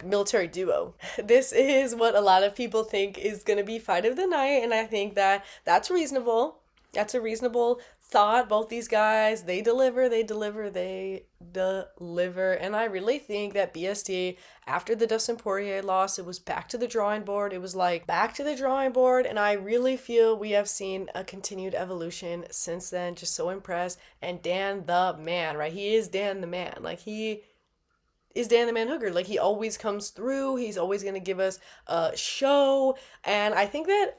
military duo. This is what a lot of people think is going to be fight of the night, and I think that that's reasonable. That's a reasonable thought. Both these guys, they deliver. And I really think that BSD, after the Dustin Poirier loss, it was back to the drawing board. It was back to the drawing board, and I really feel we have seen a continued evolution since then. Just so impressed. And Dan the man, right? He is Dan the man. He is Dan the Man Hooker. He always comes through. He's always going to give us a show. And I think that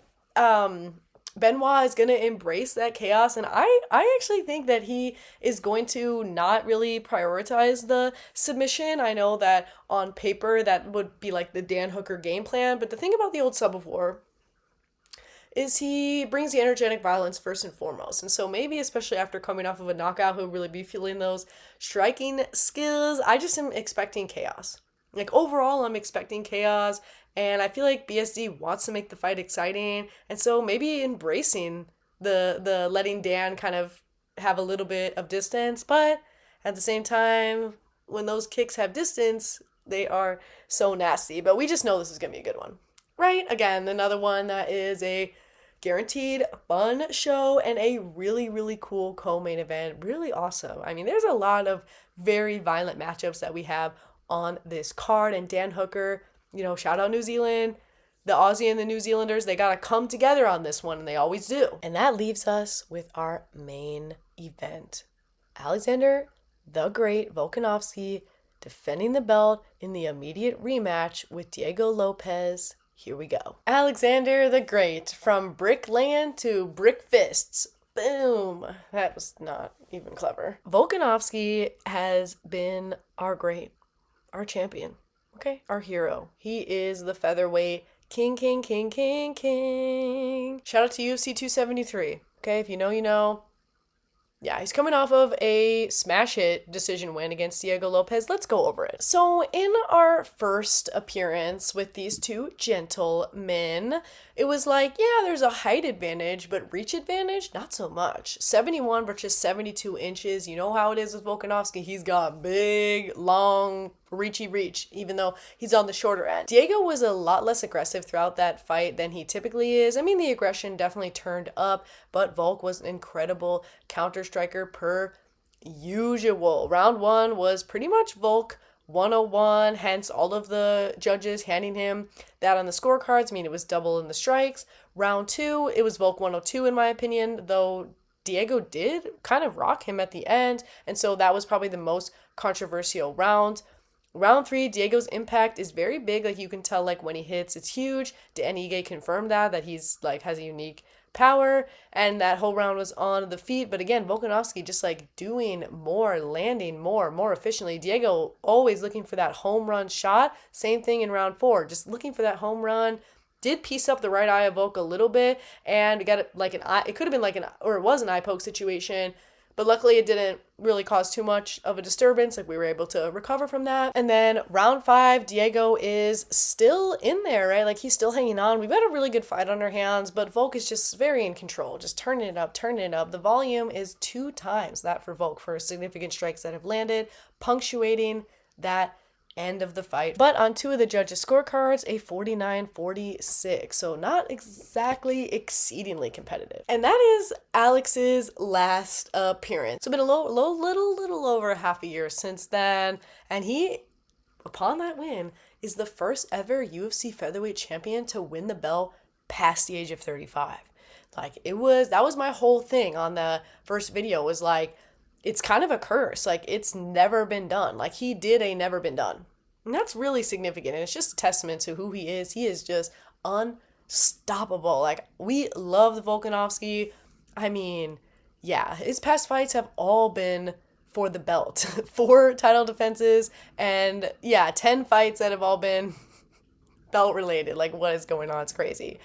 Benoit is going to embrace that chaos. And I actually think that he is going to not really prioritize the submission. I know that on paper that would be the Dan Hooker game plan. But the thing about the old Sub of War is he brings the energetic violence first and foremost. And so maybe, especially after coming off of a knockout, he'll really be feeling those striking skills. I just am expecting chaos. Overall, I'm expecting chaos. And I feel like BSD wants to make the fight exciting. And so maybe embracing the letting Dan kind of have a little bit of distance. But at the same time, when those kicks have distance, they are so nasty. But we just know this is going to be a good one. Right? Again, another one that is a guaranteed fun show and a really cool co-main event. Really awesome. I mean, there's a lot of very violent matchups that we have on this card. And Dan Hooker, shout out New Zealand. The Aussie and the New Zealanders, they got to come together on this one, and they always do. And that leaves us with our main event. Alexander the Great Volkanovski defending the belt in the immediate rematch with Diego Lopes. Here we go. Alexander the Great, from brick land to brick fists. Boom. That was not even clever. Volkanovski has been our great, our champion, okay? Our hero. He is the featherweight king. Shout out to UFC 273, okay? If you know, you know. Yeah, he's coming off of a smash hit decision win against Diego Lopes. Let's go over it. So in our first appearance with these two gentlemen, it was like, yeah, there's a height advantage, but reach advantage, not so much. 71 versus 72 inches. You know how it is with Volkanovski. He's got big, long, reachy reach, even though he's on the shorter end. Diego was a lot less aggressive throughout that fight than he typically is. I mean, the aggression definitely turned up, but Volk was an incredible counter striker per usual. Round one was pretty much Volk 101, hence all of the judges handing him that on the scorecards. I mean, it was double in the strikes. Round two, it was Volk 102 in my opinion, though Diego did kind of rock him at the end, and so that was probably the most controversial round. Round three, Diego's impact is very big. Like, you can tell, like, when he hits, it's huge. Ige confirmed that he's, like, has a unique power, and that whole round was on the feet. But again, Volkanovski just, like, doing more, landing more efficiently. Diego always looking for that home run shot. Same thing in round four, just looking for that home run. Did piece up the right eye of Volk a little bit, and got it like an eye. It could have been like it was an eye poke situation. But luckily it didn't really cause too much of a disturbance. Like, we were able to recover from that. And then round five, Diego is still in there, right? Like, he's still hanging on. We've got a really good fight on our hands, but Volk is just very in control, just turning it up. The volume is 2 times that for Volk for significant strikes that have landed, punctuating that end of the fight. But on 2 of the judges' scorecards, a 49-46. So not exactly exceedingly competitive. And that is Alex's last appearance. So been a little over half a year since then. And he, upon that win, is the first ever UFC featherweight champion to win the belt past the age of 35. Like, that was my whole thing on the first video, was like, it's kind of a curse. Like, it's never been done. Like, he did a never been done. And that's really significant. And it's just a testament to who he is. He is just unstoppable. Like, we love the Volkanovski. I mean, yeah, his past fights have all been for the belt. 4 title defenses. And yeah, 10 fights that have all been belt related. Like, what is going on? It's crazy.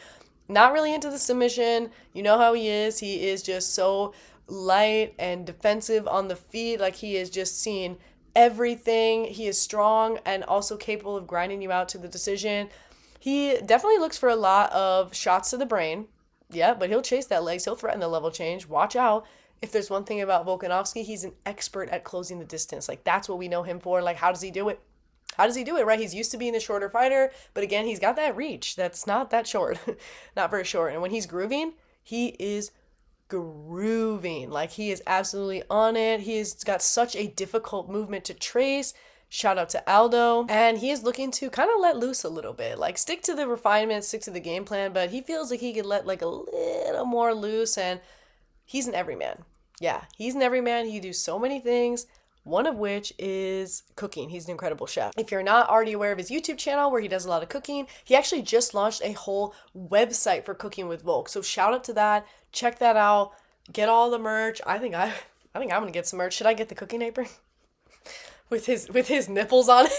Not really into the submission. You know how he is. He is just so light and defensive on the feet. Like, he is just seen everything. He is strong and also capable of grinding you out to the decision. He definitely looks for a lot of shots to the brain. Yeah, but he'll chase that legs. He'll threaten the level change. Watch out. If there's one thing about Volkanovski, he's an expert at closing the distance. Like, that's what we know him for. Like, how does he do it? Right? He's used to being a shorter fighter, but again, he's got that reach that's not that short. Not very short. And when he's grooving, he is grooving. Like, he is absolutely on it. He's got such a difficult movement to trace. Shout out to Aldo. And he is looking to kind of let loose a little bit. Like, stick to the refinement, stick to the game plan, but he feels like he could let like a little more loose, and he's an everyman. Yeah, he's an everyman. He can do so many things, one of which is cooking. He's an incredible chef. If you're not already aware of his YouTube channel where he does a lot of cooking, he actually just launched a whole website for cooking with Volk. So shout out to that. Check that out. Get all the merch. I think I'm gonna get some merch. Should I get the cooking apron with his nipples on it?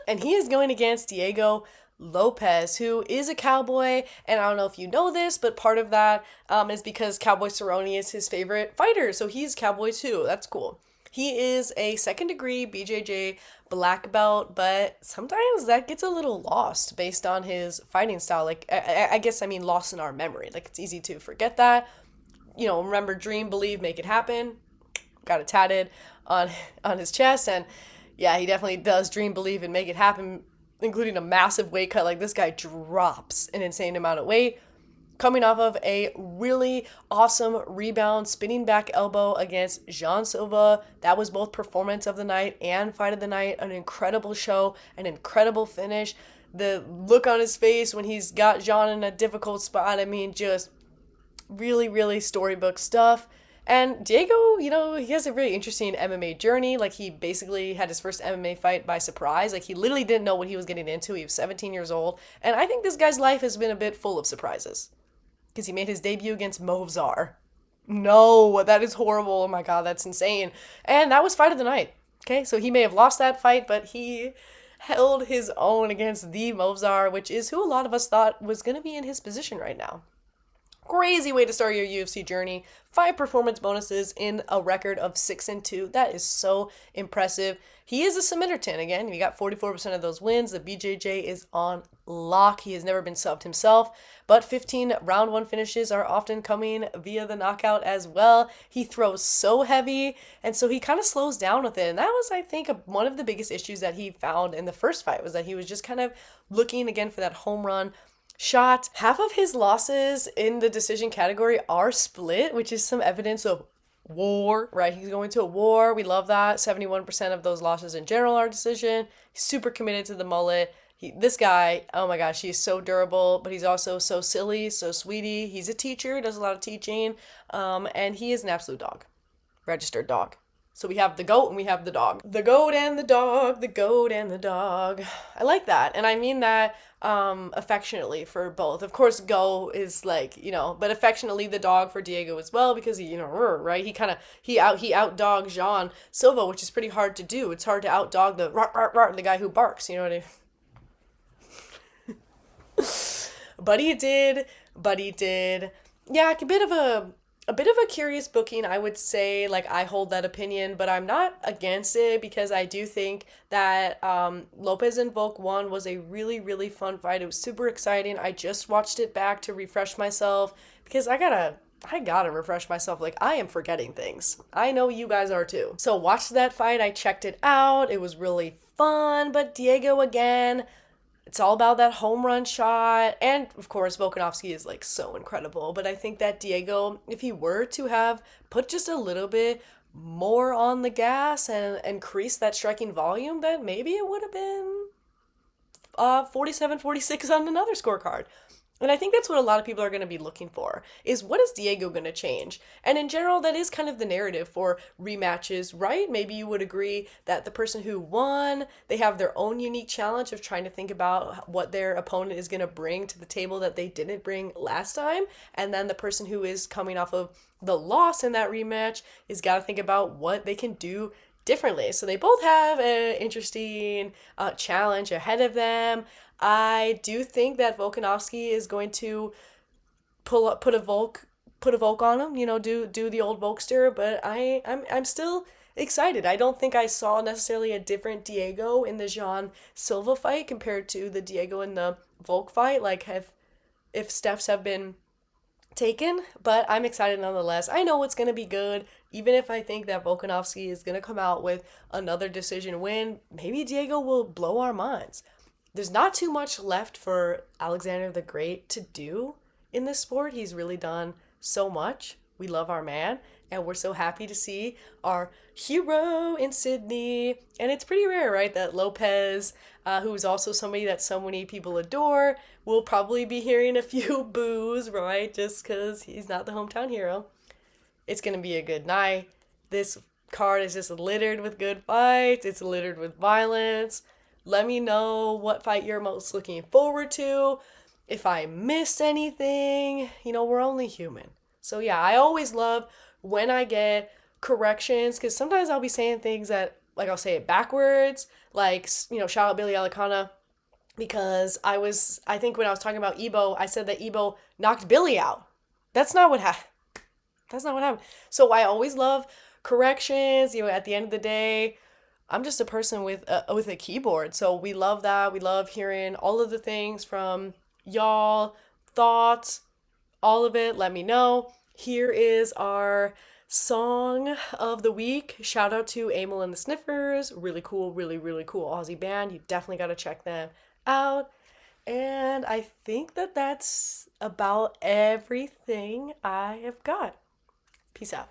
And he is going against Diego Lopes, who is a cowboy, and I don't know if you know this, but part of that is because Cowboy Cerrone is his favorite fighter, so he's cowboy too. That's cool. He is a second degree BJJ black belt, but sometimes that gets a little lost based on his fighting style. Like, I guess I mean lost in our memory. Like, it's easy to forget that. You know, remember, dream, believe, make it happen. Got it tatted on his chest, and yeah, he definitely does dream, believe, and make it happen, including a massive weight cut. Like, this guy drops an insane amount of weight. coming off of a really awesome rebound spinning back elbow against Jean Silva. That was both performance of the night and fight of the night. An incredible show, an incredible finish. The look on his face when he's got Jean in a difficult spot, I mean, just really, really storybook stuff. And Diego, he has a really interesting MMA journey. Like, he basically had his first MMA fight by surprise. Like, he literally didn't know what he was getting into. He was 17 years old. And I think this guy's life has been a bit full of surprises. Because he made his debut against Movzar. No, that is horrible. Oh my god, that's insane. And that was fight of the night. Okay, so he may have lost that fight, but he held his own against the Movzar, which is who a lot of us thought was going to be in his position right now. Crazy way to start your UFC journey. 5 performance bonuses in a record of 6-2. That is so impressive. He is a submitterton. Again, he got 44% of those wins. The BJJ is on lock. He has never been subbed himself, but 15 round 1 finishes are often coming via the knockout as well. He throws so heavy, and so he kind of slows down with it. And that was, I think, one of the biggest issues that he found in the first fight, was that he was just kind of looking again for that home run shot. Half of his losses in the decision category are split, which is some evidence of war, right? He's going to a war. We love that. 71% of those losses in general are decision. He's super committed to the mullet. This guy, oh my gosh, he's so durable, but he's also so silly, so sweetie. He's a teacher, does a lot of teaching, and he is an absolute dog. Registered dog. So we have the goat and we have the dog. The goat and the dog, the goat and the dog. I like that. And I mean that affectionately for both. Of course, go is like, but affectionately the dog for Diego as well, because he, right? He outdogs Jean Silva, which is pretty hard to do. It's hard to outdog the guy who barks, you know what I mean? But he did. Yeah, a bit of a curious booking, I would say. Like, I hold that opinion, but I'm not against it, because I do think that Lopez and Volk 1 was a really, really fun fight. It was super exciting. I just watched it back to refresh myself, because I gotta refresh myself. Like, I am forgetting things. I know you guys are too. So watched that fight. I checked it out. It was really fun, but Diego again, it's all about that home run shot. And of course, Volkanovski is like so incredible. But I think that Diego, if he were to have put just a little bit more on the gas and increase that striking volume, then maybe it would have been 47-46 on another scorecard. And I think that's what a lot of people are going to be looking for, is what is Diego going to change? And in general, that is kind of the narrative for rematches, right? Maybe you would agree that the person who won, they have their own unique challenge of trying to think about what their opponent is going to bring to the table that they didn't bring last time. And then the person who is coming off of the loss in that rematch is got to think about what they can do differently. So they both have an interesting challenge ahead of them. I do think that Volkanovski is going to put a Volk on him, do the old Volkster, but I'm still excited. I don't think I saw necessarily a different Diego in the Jean Silva fight compared to the Diego in the Volk fight, like if steps have been taken, but I'm excited nonetheless. I know it's going to be good, even if I think that Volkanovski is going to come out with another decision win. Maybe Diego will blow our minds. There's not too much left for Alexander the Great to do in this sport. He's really done so much. We love our man, and we're so happy to see our hero in Sydney. And it's pretty rare, right, that Lopez, who is also somebody that so many people adore, will probably be hearing a few boos, right, just because he's not the hometown hero. It's going to be a good night. This card is just littered with good fights. It's littered with violence. Let me know what fight you're most looking forward to. If I missed anything, we're only human. So yeah, I always love when I get corrections, because sometimes I'll be saying things that, like, I'll say it backwards, like, shout out Billy Alicana, because I think when I was talking about Ebo, I said that Ebo knocked Billy out. That's not what happened. So I always love corrections. At the end of the day, I'm just a person with a keyboard, so we love that. We love hearing all of the things from y'all, thoughts, all of it. Let me know. Here is our song of the week. Shout out to Amel and the Sniffers. Really cool, really, really cool Aussie band. You definitely got to check them out. And I think that that's about everything I have got. Peace out.